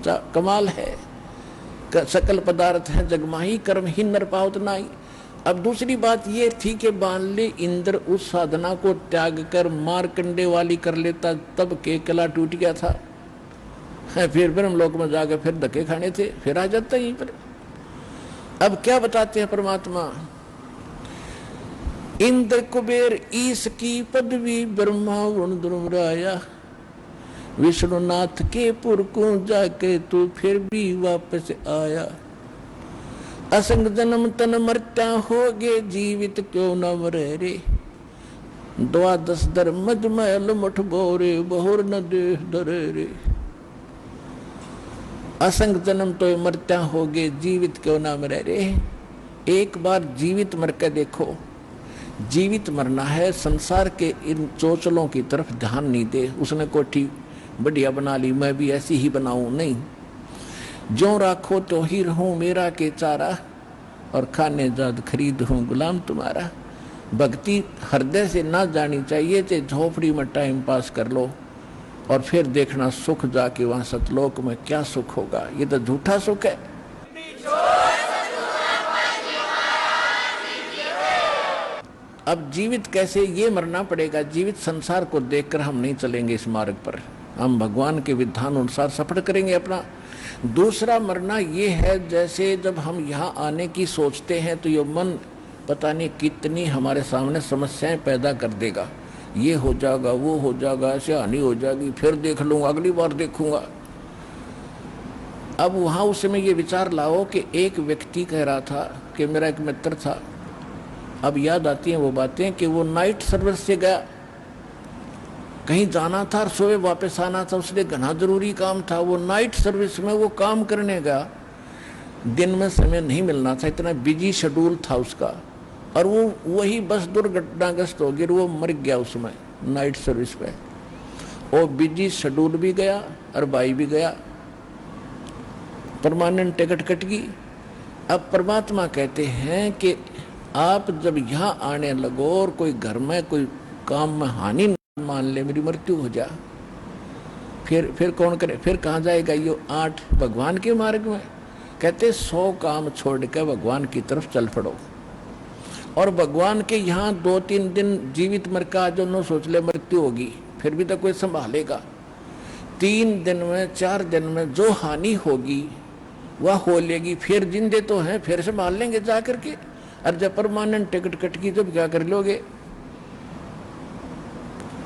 कमाल है, सकल पदार्थ है जगमाही, कर्म ही नर पावत नाई। अब दूसरी बात ये थी कि मान ले इंद्र उस साधना को त्याग कर मारकंडे वाली कर लेता, तब के कला टूट गया था। फिर ब्रह्म लोक में जाकर फिर धक्के खाने थे, फिर आ जाता यहीं पर। अब क्या बताते हैं परमात्मा? इंद्र कुबेर ईश की पदवी ब्रह्मा वरुण ध्रुवराया, विष्णुनाथ के पुर को जाके तू फिर भी वापस आया। असंग जन्म तन मरता होगे, जीवित क्यों न मरे रे। द्वादश दर मजमैल मुठ बोरे, बहुर न देह डरे रे। असंग जन्म तो मरता होगे, जीवित क्यों ना मरे रे। एक बार जीवित मर के देखो। जीवित मरना है, संसार के इन चोचलों की तरफ ध्यान नहीं दे। उसने कोठी बढ़िया बना ली, मैं भी ऐसी ही बनाऊं, नहीं। जो राखो तो ही रहूं मेरा के चारा, और खाने जाद खरीद हूं गुलाम तुम्हारा। भक्ति हृदय से ना जानी चाहिए, चाहे झोपड़ी में टाइम पास कर लो और फिर देखना सुख जाके वहां सतलोक में क्या सुख होगा। ये तो झूठा सुख है। अब जीवित कैसे? ये मरना पड़ेगा। जीवित संसार को देखकर हम नहीं चलेंगे इस मार्ग पर, हम भगवान के विधान अनुसार सफर करेंगे अपना। दूसरा मरना ये है, जैसे जब हम यहाँ आने की सोचते हैं तो ये मन पता नहीं कितनी हमारे सामने समस्याएं पैदा कर देगा। ये हो जाएगा, वो हो जाएगा, ऐसे हानि हो जाएगी, फिर देख लूंगा, अगली बार देखूंगा। अब वहाँ उस समय ये विचार लाओ कि एक व्यक्ति कह रहा था कि मेरा एक मित्र था, अब याद आती हैं वो बातें कि वो नाइट सर्विस से गया, कहीं जाना था और सुबह वापस आना था, उसने घना जरूरी काम था। वो नाइट सर्विस में वो काम करने गया, दिन में समय नहीं मिलना था, इतना बिजी शेड्यूल था उसका, और वो वही बस दुर्घटनाग्रस्त हो गई, वो मर गया उसमें नाइट सर्विस में। वो बिजी शेड्यूल भी गया और भाई भी गया, परमानेंट टिकट कट गई। अब परमात्मा कहते हैं कि आप जब यहाँ आने लगो और कोई घर में कोई काम में हानि मान ले, मेरी मृत्यु हो जा, फिर कौन करे? फिर कहाँ जाएगा? ये 8 भगवान के मार्ग में। कहते 100 काम छोड़ के भगवान की तरफ चल पड़ो। और भगवान के यहाँ 2-3 दिन जीवित मर का जो न सोच ले मृत्यु होगी, फिर भी तो कोई संभालेगा। 3 दिन में 4 दिन में जो हानि होगी वह हो लेगी, फिर जिंदे तो हैं, फिर संभाल लेंगे जा करके। और जब परमानेंट टिकट कट गई तो क्या कर लोगे?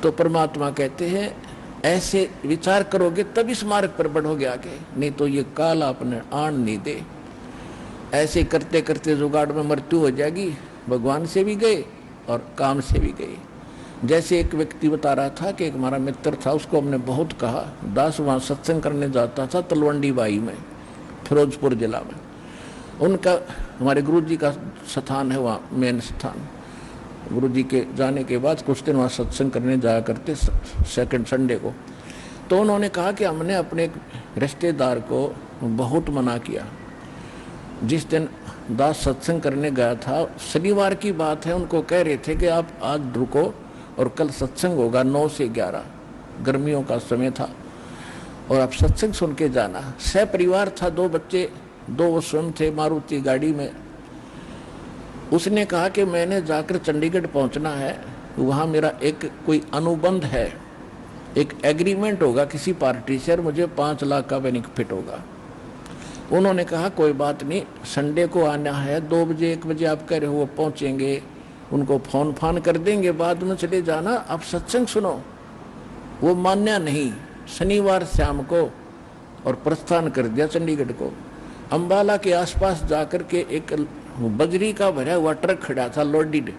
तो परमात्मा कहते हैं ऐसे विचार करोगे तब इस मार्ग पर बढ़ोगे आगे, नहीं तो ये काल आपने आन नहीं दे। ऐसे करते करते जुगाड़ में मृत्यु हो जाएगी, भगवान से भी गए और काम से भी गए। जैसे एक व्यक्ति बता रहा था कि एक हमारा मित्र था, उसको हमने बहुत कहा, दास वहाँ सत्संग करने जाता था तलवंडी बाई में, फिरोजपुर जिला में। उनका हमारे गुरु जी का स्थान है वहाँ, मेन स्थान। गुरु जी के जाने के बाद कुछ दिन वहाँ सत्संग करने जाया करते सेकंड संडे को। तो उन्होंने कहा कि हमने अपने एक रिश्तेदार को बहुत मना किया। जिस दिन दास सत्संग करने गया था, शनिवार की बात है, उनको कह रहे थे कि आप आज रुको और कल सत्संग होगा 9 से 11, गर्मियों का समय था। और आप सत्संग सुन के जाना। सह परिवार था, 2 बच्चे, 2 वो स्वयं थे मारुति गाड़ी में। उसने कहा कि मैंने जाकर चंडीगढ़ पहुंचना है, वहां मेरा एक कोई अनुबंध है, एक एग्रीमेंट होगा किसी पार्टी से और मुझे 5 लाख का बेनिफिट होगा। उन्होंने कहा कोई बात नहीं, संडे को आना है, 2 बजे 1 बजे आप कह रहे हो वो पहुंचेंगे, उनको फोन फान कर देंगे, बाद में चले जाना, आप सत्संग सुनो। वो मान्या नहीं, शनिवार शाम को और प्रस्थान कर दिया चंडीगढ़ को। अंबाला के आसपास जाकर के एक बजरी का भरा हुआ ट्रक खड़ा था लोडेड,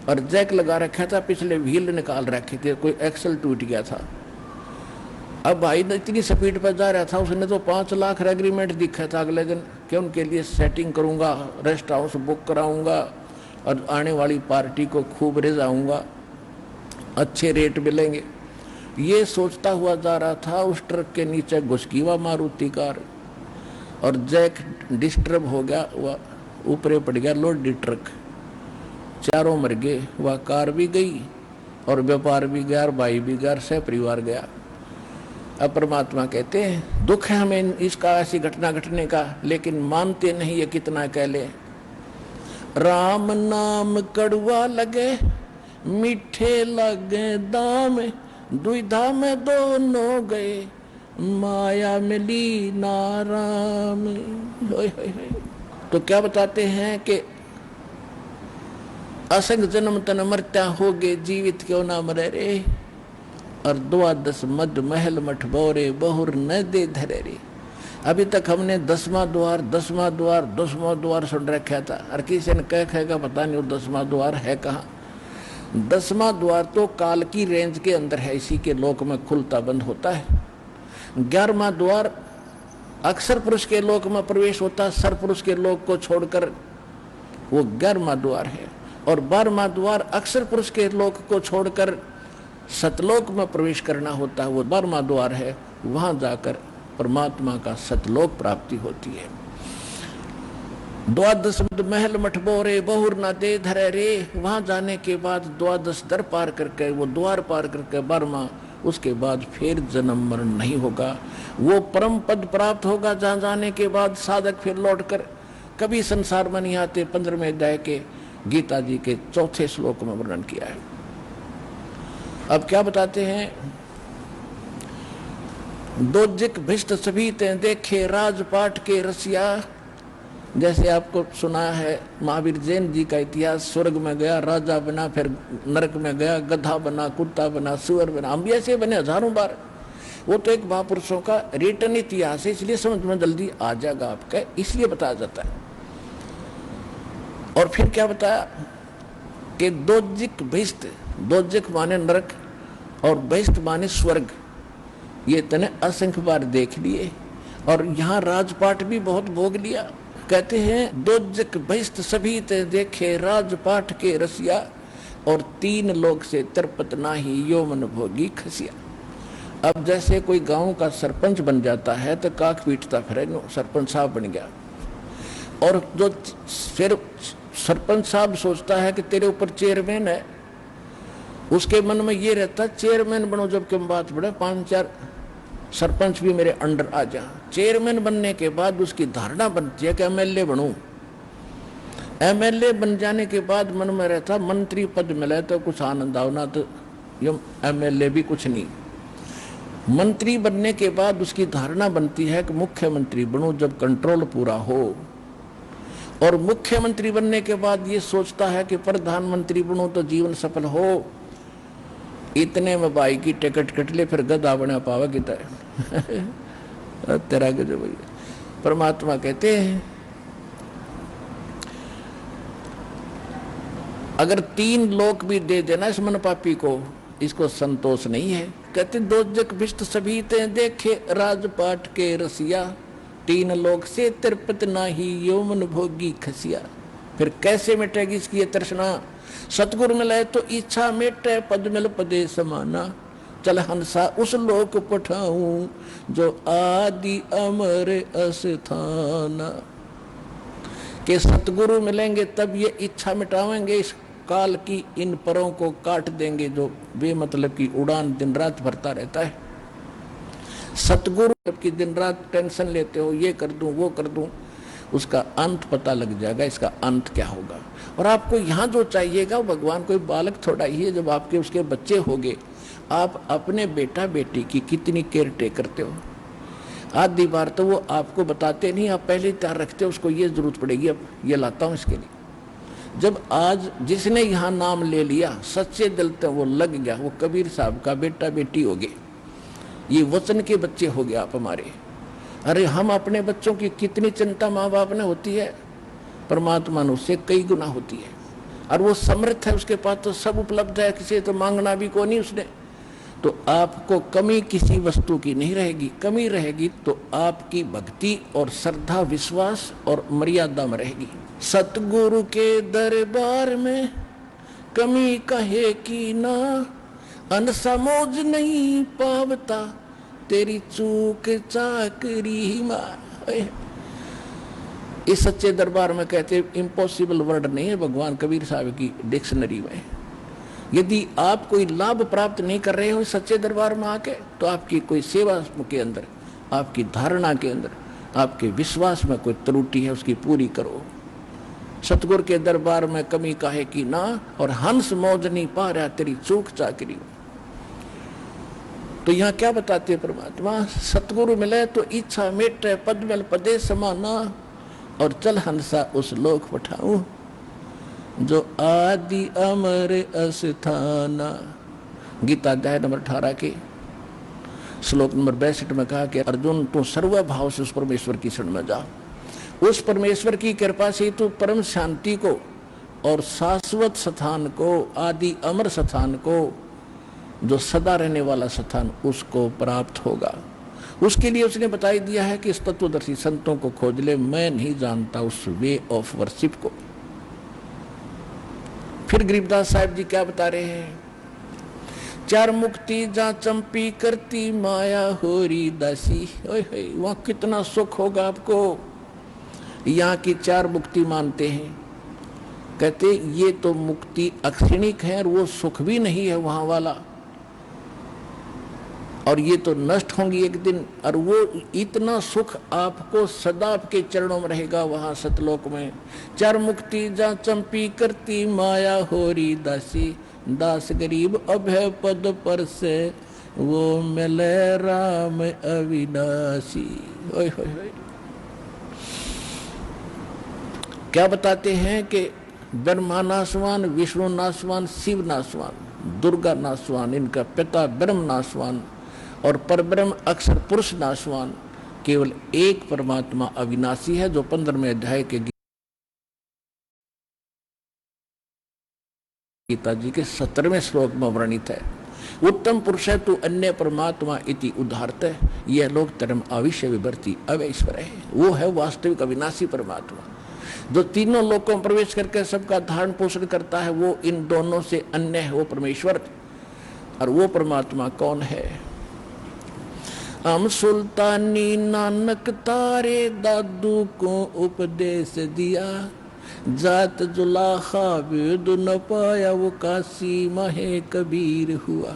और जैक लगा रखा था, पिछले व्हील निकाल रखे थे, कोई एक्सल टूट गया था। अब भाई इतनी स्पीड पर जा रहा था, उसने तो 5 लाख एग्रीमेंट दिखा था अगले दिन कि उनके लिए सेटिंग करूंगा, रेस्ट हाउस बुक कराऊंगा और आने वाली पार्टी को खूब रिझाऊंगा, अच्छे रेट मिलेंगे। ये सोचता हुआ जा रहा था, उस ट्रक के नीचे घुस गई वह मारुति कार और जैक डिस्टर्ब हो गया, वह ऊपरे पड़ गया लोडेड ट्रक, चारों मर गए, वह कार भी गई और व्यापार भी गया और भाई भी गया, सह परिवार गया। अब परमात्मा कहते हैं दुख है हमें इसका, ऐसी घटना घटने का, लेकिन मानते नहीं ये कितना कह ले। राम नाम कड़वा लगे मीठे लगे दाम, दुविधा में दोनों गए माया मिली नाराम। तो क्या बताते हैं कि असंग जन्म तन मरत्या होगे, जीवित क्यों ना मरे रे, और 12 मद महल मठ बोरे बहुर न दे धरे रे। अभी तक हमने 10वां द्वार सुन रखा था, और किसी ने कह कहेगा पता नहीं वो 10वां द्वार है कहाँ। 10वां द्वार तो काल की रेंज के अंदर है, इसी के लोक में खुलता बंद होता है। 11वां द्वार अक्षर पुरुष के लोक में प्रवेश होता है, सर पुरुष के लोक को छोड़कर, वो 11वां द्वार है। और 12वां द्वार अक्षर पुरुष के लोक को छोड़कर सतलोक में प्रवेश करना होता है, वो 12वां द्वार है। वहां जाकर परमात्मा का सतलोक प्राप्ति होती है। 12 महल मठ बोरे बहुर ना दे धरे रे, वहां जाने के बाद 12 दर पार करके, वो द्वार पार करके 12वां, उसके बाद फिर जन्म मरण नहीं होगा, वो परम पद प्राप्त होगा जहां जाने के बाद साधक फिर लौटकर कभी संसार में नहीं आते। 15वें अध्याय के गीता जी के 4थे श्लोक में वर्णन किया है। अब क्या बताते हैं, दोजिक भिष्ट सभी ते देखे राजपाट के रसिया। जैसे आपको सुना है महावीर जैन जी का इतिहास, स्वर्ग में गया राजा बना, फिर नरक में गया गधा बना, कुत्ता बना, सुअर बना, हम भी ऐसे बने हजारों बार। वो तो एक महापुरुषों का रिटर्न इतिहास है, इसलिए समझ में जल्दी आ जाएगा आपका, इसलिए बताया जाता है। और फिर क्या बताया कि दोजिक भिष्ट, दोजिक माने नरक और भिष्ट माने स्वर्ग, ये तने असंख्य बार देख लिए और यहाँ राजपाट भी बहुत भोग लिया। कहते हैं दोजिक भिष्ट सभी ते देखे राजपाट के रसिया, और 3 लोग से तरपत नाही यो मन भोगी खसिया। अब जैसे कोई गांव का सरपंच बन जाता है तो काक पीटता फिरे, सरपंच साहब बन गया, और जो फिर सरपंच साहब सोचता है कि तेरे ऊपर चेयरमैन है, उसके मन में ये रहता है चेयरमैन बनो, जब क्यों बात बढ़े 5-4 सरपंच भी मेरे अंडर आ जा। चेयरमैन बनने के बाद उसकी धारणा बनती है कि एमएलए बनूं। एमएलए बन जाने के बाद मन में रहता मंत्री पद मिले तो कुछ आनंद आओ, ना तो ये एमएलए भी कुछ नहीं। मंत्री बनने के बाद उसकी धारणा बनती है कि मुख्यमंत्री बनूं जब कंट्रोल पूरा हो, और मुख्यमंत्री बनने के बाद ये सोचता है कि प्रधानमंत्री बनूं तो जीवन सफल हो। इतने में बाई की टिकट कट ले, फिर गधा बना पावा कि तेरा गजब भैया। परमात्मा कहते हैं अगर 3 लोक भी दे देना इस मन पापी को, इसको संतोष नहीं है। कहते दोजक भिष्ट सभी ते देखे राजपाट के रसिया, 3 लोक से तिरपत नाही यो मन भोगी खसिया। फिर कैसे मिटेगी इसकी ये तृष्णा? सतगुरु मिले तो इच्छा मिटे, पद मिल पदे समाना, चल हंसा उस लोक पठाऊं जो आदि अमर अस्थाना। के सतगुरु मिलेंगे तब ये इच्छा मिटावेंगे, इस काल की इन परों को काट देंगे जो बेमतलब की उड़ान दिन रात भरता रहता है। सतगुरु जबकि दिन रात टेंशन लेते हो, ये कर दूं वो कर दूं, उसका अंत पता लग जाएगा, इसका अंत क्या होगा। और आपको यहाँ जो चाहिएगा, भगवान कोई बालक थोड़ा ही है। जब आपके उसके बच्चे होंगे, आप अपने बेटा बेटी की कितनी केयर टेक करते हो। आधी बार तो वो आपको बताते नहीं, आप पहले तैयार रखते हो, उसको ये जरूरत पड़ेगी, अब ये लाता हूँ इसके लिए। जब आज जिसने यहाँ नाम ले लिया, सच्चे दिल से वो लग गया, वो कबीर साहब का बेटा बेटी हो गए, ये वचन के बच्चे हो गए आप हमारे। अरे हम अपने बच्चों की कितनी चिंता माँ बाप ने होती है, परमात्मा ने उससे कई गुना होती है। और वो समर्थ है, उसके पास तो सब उपलब्ध है, किसी तो मांगना भी को नहीं उसने। तो आपको कमी किसी वस्तु की नहीं रहेगी। कमी रहेगी तो आपकी भक्ति और श्रद्धा विश्वास और मर्यादा में रहेगी। सतगुरु के दरबार में कमी कहे की ना, अनसमोज नहीं पावता तेरी चूक चाकरी माँ। इस सच्चे दरबार में कहते इम्पॉसिबल वर्ड नहीं है भगवान कबीर साहब की डिक्शनरी में। यदि आप कोई लाभ प्राप्त नहीं कर रहे हो सच्चे दरबार में आके, तो आपकी कोई सेवा के अंदर, आपकी धारणा के अंदर, आपके विश्वास में कोई त्रुटि है, उसकी पूरी करो। सतगुरु के दरबार में कमी काहे की ना, और हंस मौज नहीं पा रहा तेरी चूक चाकरी। तो यहाँ क्या बताते परमात्मा, सतगुरु मिले तो इच्छा मेटे पद्मल पदे समाना, और चल हंसा उस लोक पठाऊं जो आदि अमर अस्थाना। गीता अध्याय नंबर 18 के श्लोक नंबर 62 में कहा कि अर्जुन तू सर्वभाव से उस परमेश्वर की शरण में जा। उस परमेश्वर की कृपा से तू परम शांति को और शाश्वत स्थान को, आदि अमर स्थान को, जो सदा रहने वाला स्थान, उसको प्राप्त होगा। उसके लिए उसने बताई दिया है कि इस तत्वदर्शी संतों को खोज ले, मैं नहीं जानता उस वे ऑफ वर्शिप को। फिर गरीबदास साहब जी क्या बता रहे हैं, चार मुक्ति जा चंपी करती माया होरी दासी। वहां कितना सुख होगा आपको। यहाँ की चार मुक्ति मानते हैं, कहते ये तो मुक्ति अक्षणिक है और वो सुख भी नहीं है वहां वाला, और ये तो नष्ट होंगी एक दिन। और वो इतना सुख आपको सदा आपके चरणों में रहेगा वहां सतलोक में। चार मुक्ति जा चंपी करती माया होरी दासी, दास गरीब अभय पद पर से वो मिले राम अविनाशी। ओए होए होए। क्या बताते हैं कि ब्रह्मा नाशवान, विष्णु नाशवान, शिव नाशवान, दुर्गा नाशवान, इनका पिता ब्रह्म नाशवान और परब्रह्म अक्षर पुरुष नाशवान, केवल एक परमात्मा अविनाशी है, जो 15वें अध्याय के गीता जी के 17वें श्लोक में वर्णित है। उत्तम पुरुष है तू अन्य परमात्मा इति उदाहरत है, यह लोग धर्म आविष्य विभर्ति अवैश्वर है। वो है वास्तविक अविनाशी परमात्मा, जो तीनों लोकों में प्रवेश करके सबका धारण पोषण करता है। वो इन दोनों से अन्य है, वो परमेश्वर। और वो परमात्मा कौन है? हम सुल्तानी नानक तारे दादू को उपदेश दिया, जात जुलाखा वेद न पाया वो काशी माहे कबीर हुआ।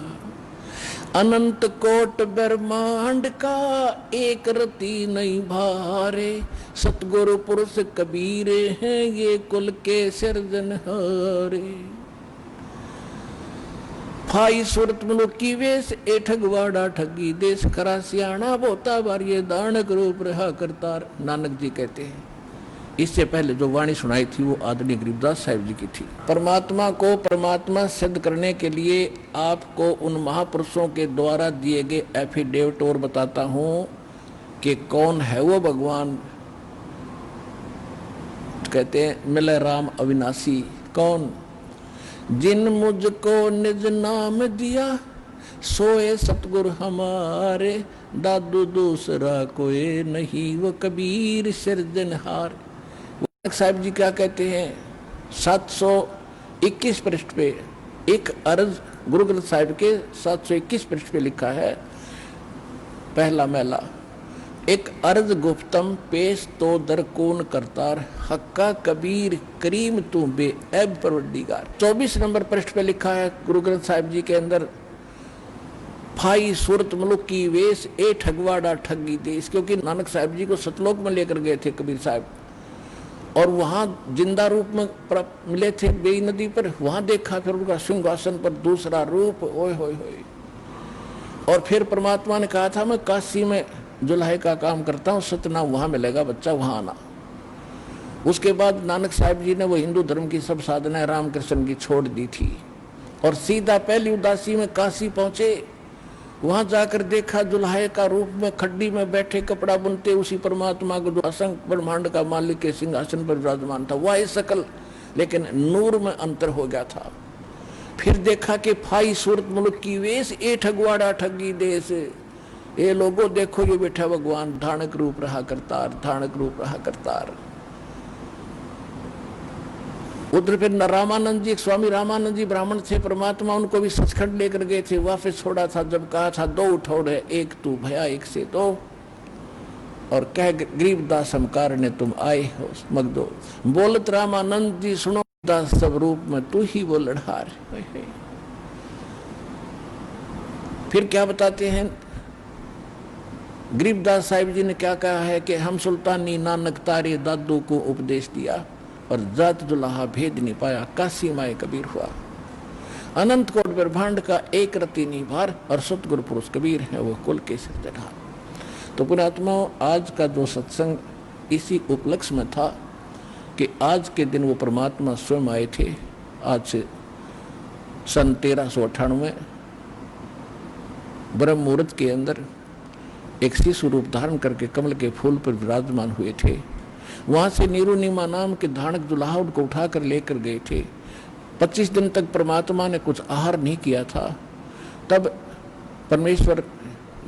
अनंत कोट ब्रह्मांड का एक रति नहीं भारे, सतगुरु पुरुष कबीर हैं ये कुल के सिरजनहारे। फाई सूरत मनुख की वेश ए ठगवाड़ा ठगी देश, खरा सियाणा बोता बार ये दानक रूप रहा करतार। नानक जी कहते हैं। इससे पहले जो वाणी सुनाई थी वो आदरणीय गरीबदास साहिब जी की थी। परमात्मा को परमात्मा सिद्ध करने के लिए आपको उन महापुरुषों के द्वारा दिए गए एफिडेविट और बताता हूं कि कौन है वो भगवान। कहते हैं मिले राम अविनाशी। कौन? जिन मुझको निज नाम दिया सोए सतगुरु हमारे, दादू दूसरा कोई नहीं वो कबीर सिरजनहार। साहिब जी क्या कहते हैं? 721 पृष्ठ पे एक अर्ज गुरु ग्रंथ साहिब के 721 पृष्ठ पे लिखा है, पहला महला। एक अर्ज गुप्तम पेश तो दर कौन करतार, हक्का कबीर करीम तू बे ऐब परवरदिगार। 24 नंबर पृष्ठ पे लिखा है गुरु ग्रंथ साहिब जी के अंदर, फाई सूरत मुल्क की वेश ए ठगवाड़ा ठगी देश, क्योंकि नानक साहब जी को सतलोक में लेकर गए थे कबीर साहब, और वहां जिंदा रूप में मिले थे बेई नदी पर, वहां देखा फिर उनका सिंहासन पर दूसरा रूप, ओए होए होए। और फिर परमात्मा ने कहा था मैं काशी में जुल्हे का काम करता हूं, सतना वहां मिलेगा बच्चा, वहां आना। उसके बाद नानक साहब जी ने वो हिंदू धर्म की सब साधनाएं रामकृष्ण की छोड़ दी थी और सीधा पहली उदासी में काशी पहुंचे। वहां जाकर देखा जुल्हे का रूप में खड्डी में बैठे कपड़ा बुनते उसी परमात्मा को जो असंख्य ब्रह्मांड का मालिक के सिंहासन पर विराजमान था, वह सकल लेकिन नूर में अंतर हो गया था। फिर देखा कि फाई सूरत मुल्क की वेश ए ठगवाड़ा ठगी देश, ये लोगों देखो ये बैठा भगवान धानक रूप रहा करतार, धानक रूप रहा करतार। उधर फिर रामानंद जी, स्वामी रामानंद जी ब्राह्मण थे, परमात्मा उनको भी सचखंड लेकर गए थे, वापस छोड़ा था जब कहा था दो उठौड़े एक तू भया एक से दो, और कह गरीबदास हमकार ने तुम आए हो मगदो, बोलत रामानंद जी सुनो दास सब रूप में तू ही वो लड़हार। फिर क्या बताते हैं गरीबदास साहिब जी ने क्या कहा है कि हम सुल्तानी नानक तारे दादू को उपदेश दिया और जात दुल्हा भेद नहीं पाया, काशी माए कबीर हुआ। अनंत कोट ब्रह्मांड का एक रति नहीं भार और सतगुरु पुरुष कबीर है वो कुल के सिरजनहार। तो पुण्यात्माओं, आज का जो सत्संग इसी उपलक्ष्य में था कि आज के दिन वो परमात्मा स्वयं आए थे। आज से सन 1398 ब्रह्म मुहूर्त के अंदर एक शिशु रूप धारण करके कमल के फूल पर विराजमान हुए थे। वहां से नीरुनिमा नाम के धानक दुल्हा उनको उठाकर लेकर गए थे। 25 दिन तक परमात्मा ने कुछ आहार नहीं किया था। तब परमेश्वर,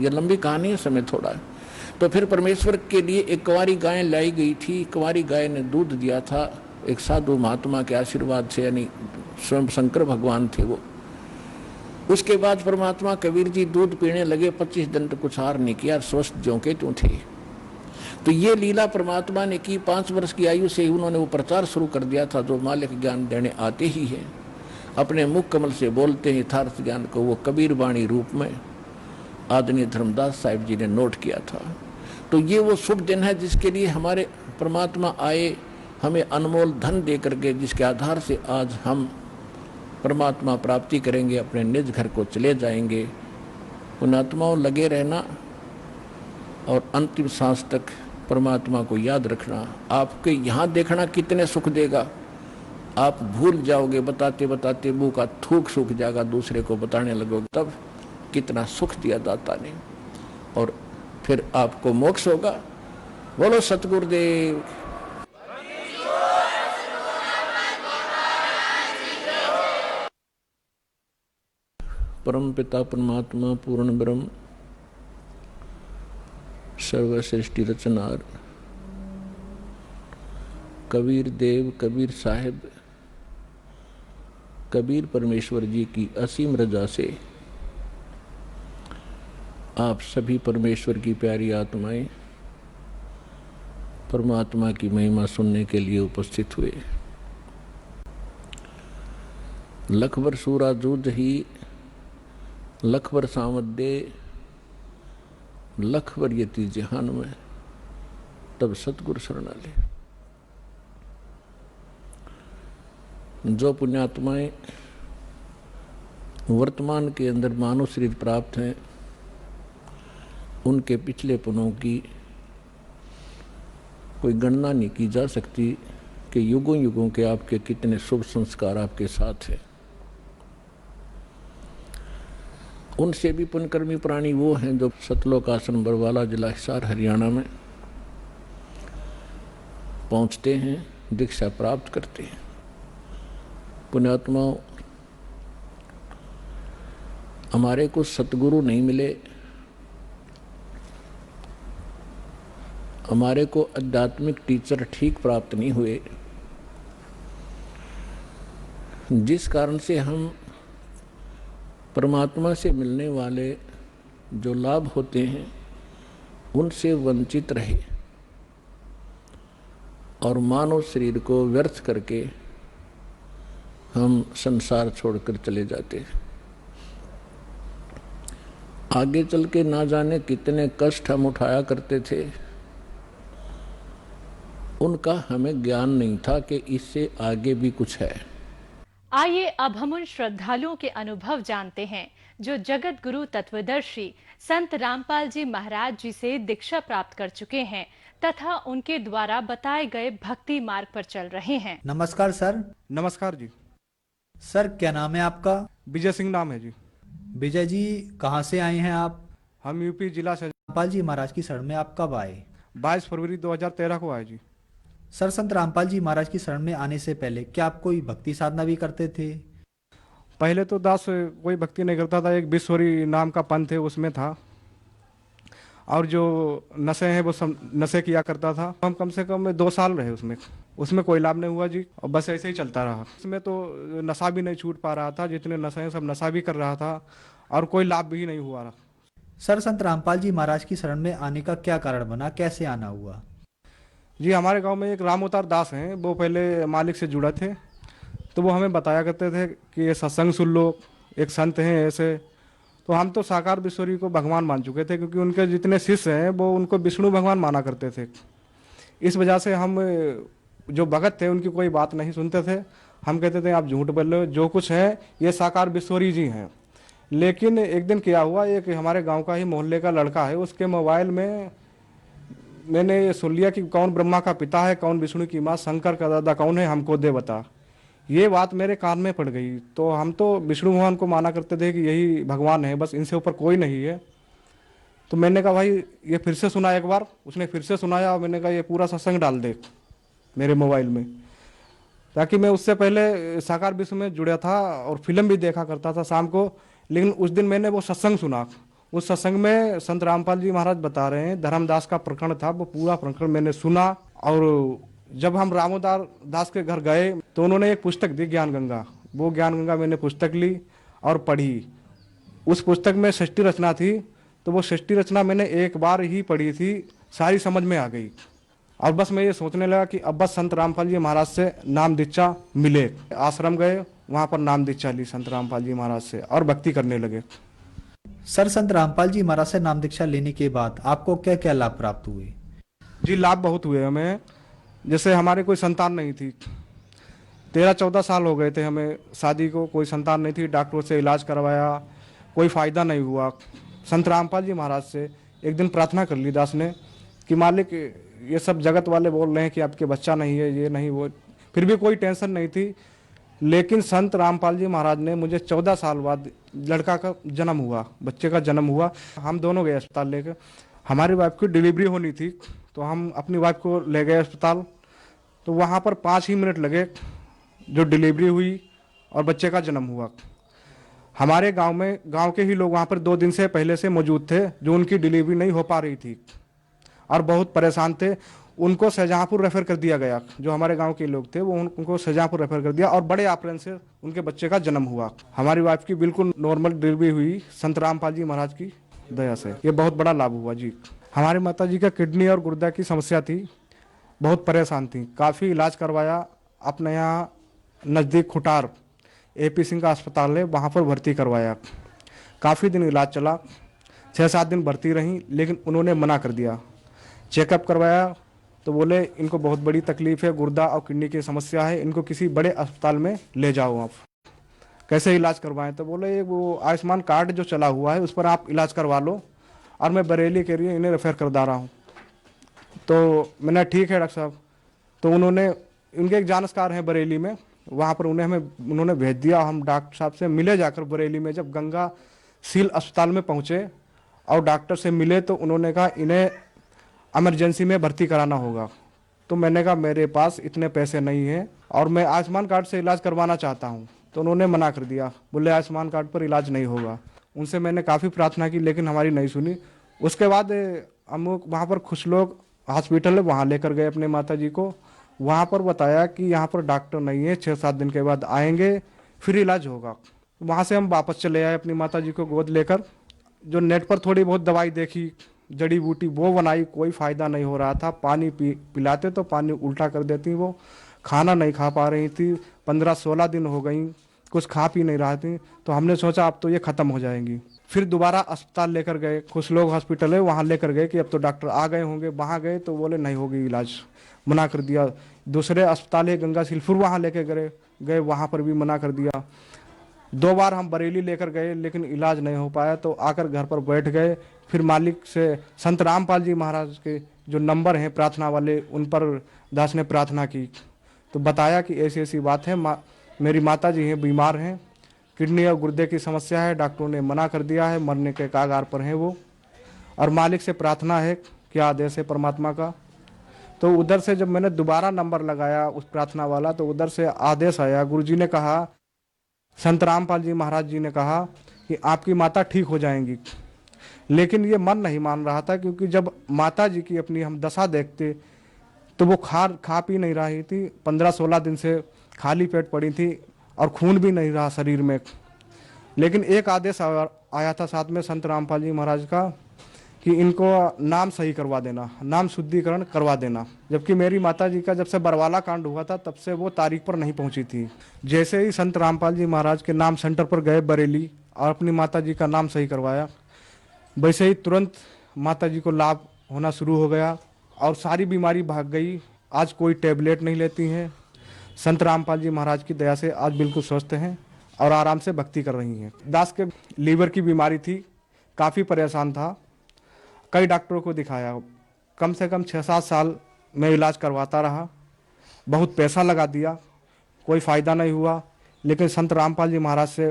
ये लंबी कहानी है, समय थोड़ा, तो फिर परमेश्वर के लिए एक कुंवारी गाय लाई गई थी। कुंवारी गाय ने दूध दिया था एक साधु महात्मा के आशीर्वाद से, यानी स्वयं शंकर भगवान थे वो। उसके बाद परमात्मा कबीर जी दूध पीने लगे। 25 दिन तक कुछ आहार नहीं किया, स्वस्थ ज्यों के त्यों थे। तो ये लीला परमात्मा ने की। 5 वर्ष की आयु से ही उन्होंने वो प्रचार शुरू कर दिया था जो मालिक ज्ञान देने आते ही है, अपने मुख कमल से बोलते हैं यथार्थ ज्ञान को। वो कबीर वाणी रूप में आदरणीय धर्मदास साहिब जी ने नोट किया था। तो ये वो शुभ दिन है जिसके लिए हमारे परमात्मा आए, हमें अनमोल धन दे करके, जिसके आधार से आज हम परमात्मा प्राप्ति करेंगे, अपने निज घर को चले जाएंगे। पुण्यात्माओं, लगे रहना और अंतिम सांस तक परमात्मा को याद रखना। आपके यहाँ देखना कितने सुख देगा, आप भूल जाओगे, बताते बताते मुंह का थूक सूख जाएगा, दूसरे को बताने लगोगे, तब कितना सुख दिया दाता ने, और फिर आपको मोक्ष होगा। बोलो सतगुरुदेव। परम पिता परमात्मा पूर्ण ब्रह्म सर्व सृष्टि रचनार कबीर देव कबीर साहिब कबीर परमेश्वर जी की असीम रजा से आप सभी परमेश्वर की प्यारी आत्माएं परमात्मा की महिमा सुनने के लिए उपस्थित हुए। लखबर सूरा जूझ ही लखबर सामद दे, लखबर यति जहान में तब सतगुरु शरणाले। जो पुण्यात्माएं वर्तमान के अंदर मानव शरीर प्राप्त हैं, उनके पिछले पनों की कोई गणना नहीं की जा सकती कि युगों युगों के आपके कितने शुभ संस्कार आपके साथ हैं। उनसे भी पुण्यकर्मी प्राणी वो हैं जो सतलोक आश्रम बरवाला, जिला हिसार, हरियाणा में पहुंचते हैं, दीक्षा प्राप्त करते हैं। पुण्यात्माओं, हमारे को सतगुरु नहीं मिले, हमारे को आध्यात्मिक टीचर ठीक प्राप्त नहीं हुए, जिस कारण से हम परमात्मा से मिलने वाले जो लाभ होते हैं उनसे वंचित रहे और मानव शरीर को व्यर्थ करके हम संसार छोड़कर चले जाते हैं। आगे चल के ना जाने कितने कष्ट हम उठाया करते थे, उनका हमें ज्ञान नहीं था कि इससे आगे भी कुछ है। आइए अब हम उन श्रद्धालुओं के अनुभव जानते हैं जो जगत गुरु तत्वदर्शी संत रामपाल जी महाराज जी से दीक्षा प्राप्त कर चुके हैं तथा उनके द्वारा बताए गए भक्ति मार्ग पर चल रहे हैं। नमस्कार सर। नमस्कार जी। सर क्या नाम है आपका? विजय सिंह नाम है जी। विजय जी कहाँ से आए हैं आप? हम यूपी जिला से। रामपाल जी महाराज की शरण में आप कब आए? 22 फरवरी 2013 को आए जी। सर संत रामपाल जी महाराज की शरण में आने से पहले क्या आप कोई भक्ति साधना भी करते थे? पहले तो दास कोई भक्ति नहीं करता था, एक विश्वरी नाम का पंथ है उसमें था, और जो नशे हैं वो सब नशे किया करता था। हम कम से कम 2 साल रहे उसमें कोई लाभ नहीं हुआ जी, और बस ऐसे ही चलता रहा। उसमें तो नशा भी नहीं छूट पा रहा था, जितने नशे हैं सब नशा भी कर रहा था और कोई लाभ भी नहीं हुआ रहा। सर संत रामपाल जी महाराज की शरण में आने का क्या कारण बना, कैसे आना हुआ? जी हमारे गांव में एक राम अवतार दास हैं, वो पहले मालिक से जुड़े थे, तो वो हमें बताया करते थे कि ये सत्संग सुन लो, एक संत हैं ऐसे। तो हम तो साकार विश्वरी को भगवान मान चुके थे, क्योंकि उनके जितने शिष्य हैं वो उनको विष्णु भगवान माना करते थे। इस वजह से हम जो भगत थे उनकी कोई बात नहीं सुनते थे। हम कहते थे आप झूठ बोल रहे हो, जो कुछ है ये साकार विश्वरी जी हैं। लेकिन एक दिन क्या हुआ, एक हमारे गाँव का ही मोहल्ले का लड़का है, उसके मोबाइल में मैंने ये सुन लिया कि कौन ब्रह्मा का पिता है, कौन विष्णु की माँ, शंकर का दादा कौन है, हमको दे बता। ये बात मेरे कान में पड़ गई। तो हम तो विष्णु भगवान को माना करते थे कि यही भगवान है, बस इनसे ऊपर कोई नहीं है। तो मैंने कहा भाई ये फिर से सुना एक बार। उसने फिर से सुनाया और मैंने कहा ये पूरा सत्संग डाल दे मेरे मोबाइल में, ताकि मैं उससे पहले साकार विश्व में जुड़ा था और फिल्म भी देखा करता था शाम को। लेकिन उस दिन मैंने वो सत्संग सुना। उस सत्संग में संत रामपाल जी महाराज बता रहे हैं, धर्मदास का प्रकरण था, वो पूरा प्रकरण मैंने सुना। और जब हम रामोदार दास के घर गए तो उन्होंने एक पुस्तक दी, ज्ञान गंगा। वो ज्ञान गंगा मैंने पुस्तक ली और पढ़ी। उस पुस्तक में षष्ठी रचना थी, तो वो षष्ठी रचना मैंने एक बार ही पढ़ी थी, सारी समझ में आ गई। और बस मैं ये सोचने लगा कि अब बस संत रामपाल जी महाराज से नाम दीक्षा मिले। आश्रम गए, वहाँ पर नाम दीक्षा ली संत रामपाल जी महाराज से और भक्ति करने लगे। सर संत रामपाल जी महाराज से नाम दीक्षा लेने के बाद आपको क्या क्या लाभ प्राप्त हुए? जी लाभ बहुत हुए हमें। जैसे हमारे कोई संतान नहीं थी, 13-14 साल हो गए थे हमें शादी को, कोई संतान नहीं थी। डॉक्टरों से इलाज करवाया, कोई फ़ायदा नहीं हुआ। संत रामपाल जी महाराज से एक दिन प्रार्थना कर ली दास ने कि मालिक ये सब जगत वाले बोल रहे हैं कि आपके बच्चा नहीं है, ये नहीं वो, फिर भी कोई टेंशन नहीं थी। लेकिन संत रामपाल जी महाराज ने मुझे 14 साल बाद लड़का का जन्म हुआ, बच्चे का जन्म हुआ। हम दोनों गए अस्पताल लेकर। हमारी वाइफ की डिलीवरी होनी थी, तो हम अपनी वाइफ को ले गए अस्पताल। तो वहाँ पर 5 ही मिनट लगे, जो डिलीवरी हुई और बच्चे का जन्म हुआ। हमारे गांव में गांव के ही लोग वहाँ पर 2 दिन से पहले से मौजूद थे, जो उनकी डिलीवरी नहीं हो पा रही थी और बहुत परेशान थे। उनको शाहजहाँपुर रेफर कर दिया गया। जो हमारे गांव के लोग थे वो उनको शाहजहाँपुर रेफर कर दिया और बड़े ऑपरेशन से उनके बच्चे का जन्म हुआ। हमारी वाइफ की बिल्कुल नॉर्मल डिलीवरी हुई संत रामपाल जी महाराज की दया से। ये बहुत बड़ा लाभ हुआ जी। हमारी माता जी का किडनी और गुर्दा की समस्या थी, बहुत परेशान थी। काफ़ी इलाज करवाया। अपने यहाँ नज़दीक खुटार AP सिंह का अस्पताल है, वहाँ पर भर्ती करवाया। काफ़ी दिन इलाज चला, 6-7 दिन भर्ती रहीं, लेकिन उन्होंने मना कर दिया। चेकअप करवाया तो बोले इनको बहुत बड़ी तकलीफ है, गुर्दा और किडनी की समस्या है, इनको किसी बड़े अस्पताल में ले जाओ आप। कैसे इलाज करवाएं? तो बोले वो आयुष्मान कार्ड जो चला हुआ है उस पर आप इलाज करवा लो, और मैं बरेली के लिए इन्हें रेफर कर दा रहा हूँ। तो मैंने ठीक है डॉक्टर साहब। तो उन्होंने, उनके एक जानकार हैं बरेली में, वहाँ पर उन्होंने भेज दिया। हम डॉक्टर साहब से मिले जाकर बरेली में। जब गंगा सील अस्पताल में पहुँचे और डॉक्टर से मिले तो उन्होंने कहा इन्हें इमरजेंसी में भर्ती कराना होगा। तो मैंने कहा मेरे पास इतने पैसे नहीं हैं और मैं आयुष्मान कार्ड से इलाज करवाना चाहता हूँ। तो उन्होंने मना कर दिया, बोले आयुष्मान कार्ड पर इलाज नहीं होगा। उनसे मैंने काफ़ी प्रार्थना की, लेकिन हमारी नहीं सुनी। उसके बाद हम वहाँ पर खुश लोग हॉस्पिटल है, वहाँ लेकर गए अपने माता जी को। वहाँ पर बताया कि यहाँ पर डॉक्टर नहीं है, 6-7 दिन के बाद आएंगे, फिर इलाज होगा। वहाँ से हम वापस चले आए अपनी माता जी को गोद लेकर। जो नेट पर थोड़ी बहुत दवाई देखी, जड़ी बूटी, वो बनाई, कोई फ़ायदा नहीं हो रहा था। पानी पिलाते तो पानी उल्टा कर देती, वो खाना नहीं खा पा रही थी। 15-16 दिन हो गई, कुछ खा पी नहीं रहा थी, तो हमने सोचा अब तो ये ख़त्म हो जाएंगी। फिर दोबारा अस्पताल लेकर गए, कुछ लोग हॉस्पिटल है वहाँ लेकर गए कि अब तो डॉक्टर आ गए होंगे, वहाँ गए तो बोले नहीं होगी इलाज, मना कर दिया। दूसरे अस्पताल है गंगा सिलपुर, वहाँ लेके गए वहाँ पर भी मना कर दिया। 2 बार हम बरेली लेकर गए लेकिन इलाज नहीं हो पाया, तो आकर घर पर बैठ गए। फिर मालिक से संत रामपाल जी महाराज के जो नंबर हैं प्रार्थना वाले, उन पर दास ने प्रार्थना की, तो बताया कि ऐसी ऐसी बात है, मेरी माता जी हैं, बीमार हैं, किडनी और गुर्दे की समस्या है, डॉक्टरों ने मना कर दिया है, मरने के कागार पर हैं वो, और मालिक से प्रार्थना है, क्या आदेश है परमात्मा का। तो उधर से जब मैंने दोबारा नंबर लगाया उस प्रार्थना वाला, तो उधर से आदेश आया, गुरुजी ने कहा, संत रामपाल जी महाराज जी ने कहा कि आपकी माता ठीक हो जाएंगी। लेकिन ये मन नहीं मान रहा था, क्योंकि जब माता जी की अपनी हम दशा देखते तो वो खा पी नहीं रही थी, 15-16 दिन से खाली पेट पड़ी थी और खून भी नहीं रहा शरीर में। लेकिन एक आदेश आया था साथ में संत रामपाल जी महाराज का कि इनको नाम सही करवा देना, नाम शुद्धिकरण करवा देना। जबकि मेरी माता जी का जब से बरवाला कांड हुआ था तब से वो तारीख पर नहीं पहुंची थी। जैसे ही संत रामपाल जी महाराज के नाम सेंटर पर गए बरेली और अपनी माता जी का नाम सही करवाया, वैसे ही तुरंत माता जी को लाभ होना शुरू हो गया और सारी बीमारी भाग गई। आज कोई टेबलेट नहीं लेती हैं। संत रामपाल जी महाराज की दया से आज बिल्कुल स्वस्थ हैं और आराम से भक्ति कर रही हैं। दास के लीवर की बीमारी थी, काफ़ी परेशान था, कई डॉक्टरों को दिखाया, कम से कम 6-7 साल में इलाज करवाता रहा, बहुत पैसा लगा दिया, कोई फ़ायदा नहीं हुआ। लेकिन संत रामपाल जी महाराज से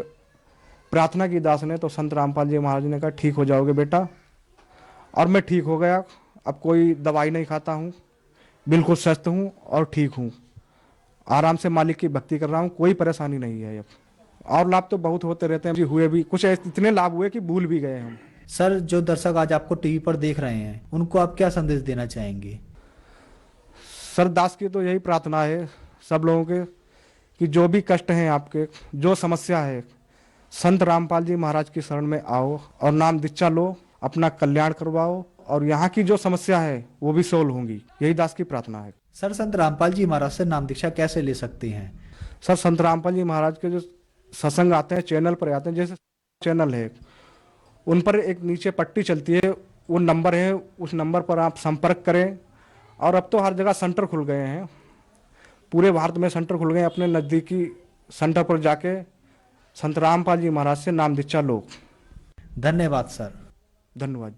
प्रार्थना की दास ने, तो संत रामपाल जी महाराज ने कहा ठीक हो जाओगे बेटा, और मैं ठीक हो गया। अब कोई दवाई नहीं खाता हूँ, बिल्कुल स्वस्थ हूँ और ठीक हूँ, आराम से मालिक की भक्ति कर रहा हूँ, कोई परेशानी नहीं है अब। और लाभ तो बहुत होते रहते हैं, हुए भी कुछ इतने लाभ हुए कि भूल भी गए हम। सर, जो दर्शक आज आपको टीवी पर देख रहे हैं उनको आप क्या संदेश देना चाहेंगे? सर, दास की तो यही प्रार्थना है सब लोगों के कि जो भी कष्ट हैं आपके, जो समस्या है, संत रामपाल जी महाराज की शरण में आओ और नाम दीक्षा लो, अपना कल्याण करवाओ और यहाँ की जो समस्या है वो भी सोल्व होंगी, यही दास की प्रार्थना है। सर, संत रामपाल जी महाराज से नाम दीक्षा कैसे ले सकते हैं? सर, संत रामपाल जी महाराज के जो सत्संग आते हैं चैनल पर आते हैं, जैसे चैनल है उन पर एक नीचे पट्टी चलती है, वो नंबर है, उस नंबर पर आप संपर्क करें। और अब तो हर जगह सेंटर खुल गए हैं, पूरे भारत में सेंटर खुल गए हैं। अपने नज़दीकी सेंटर पर जाके संत रामपाल जी महाराज से नाम दीक्षा लो। धन्यवाद सर। धन्यवाद।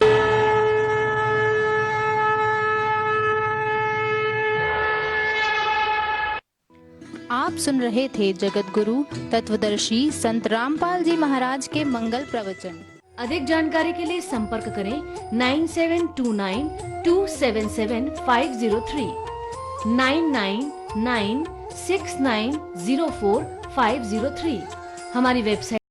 आप सुन रहे थे जगत गुरु तत्वदर्शी संत रामपाल जी महाराज के मंगल प्रवचन। अधिक जानकारी के लिए संपर्क करें 9729277503 9996904503। हमारी वेबसाइट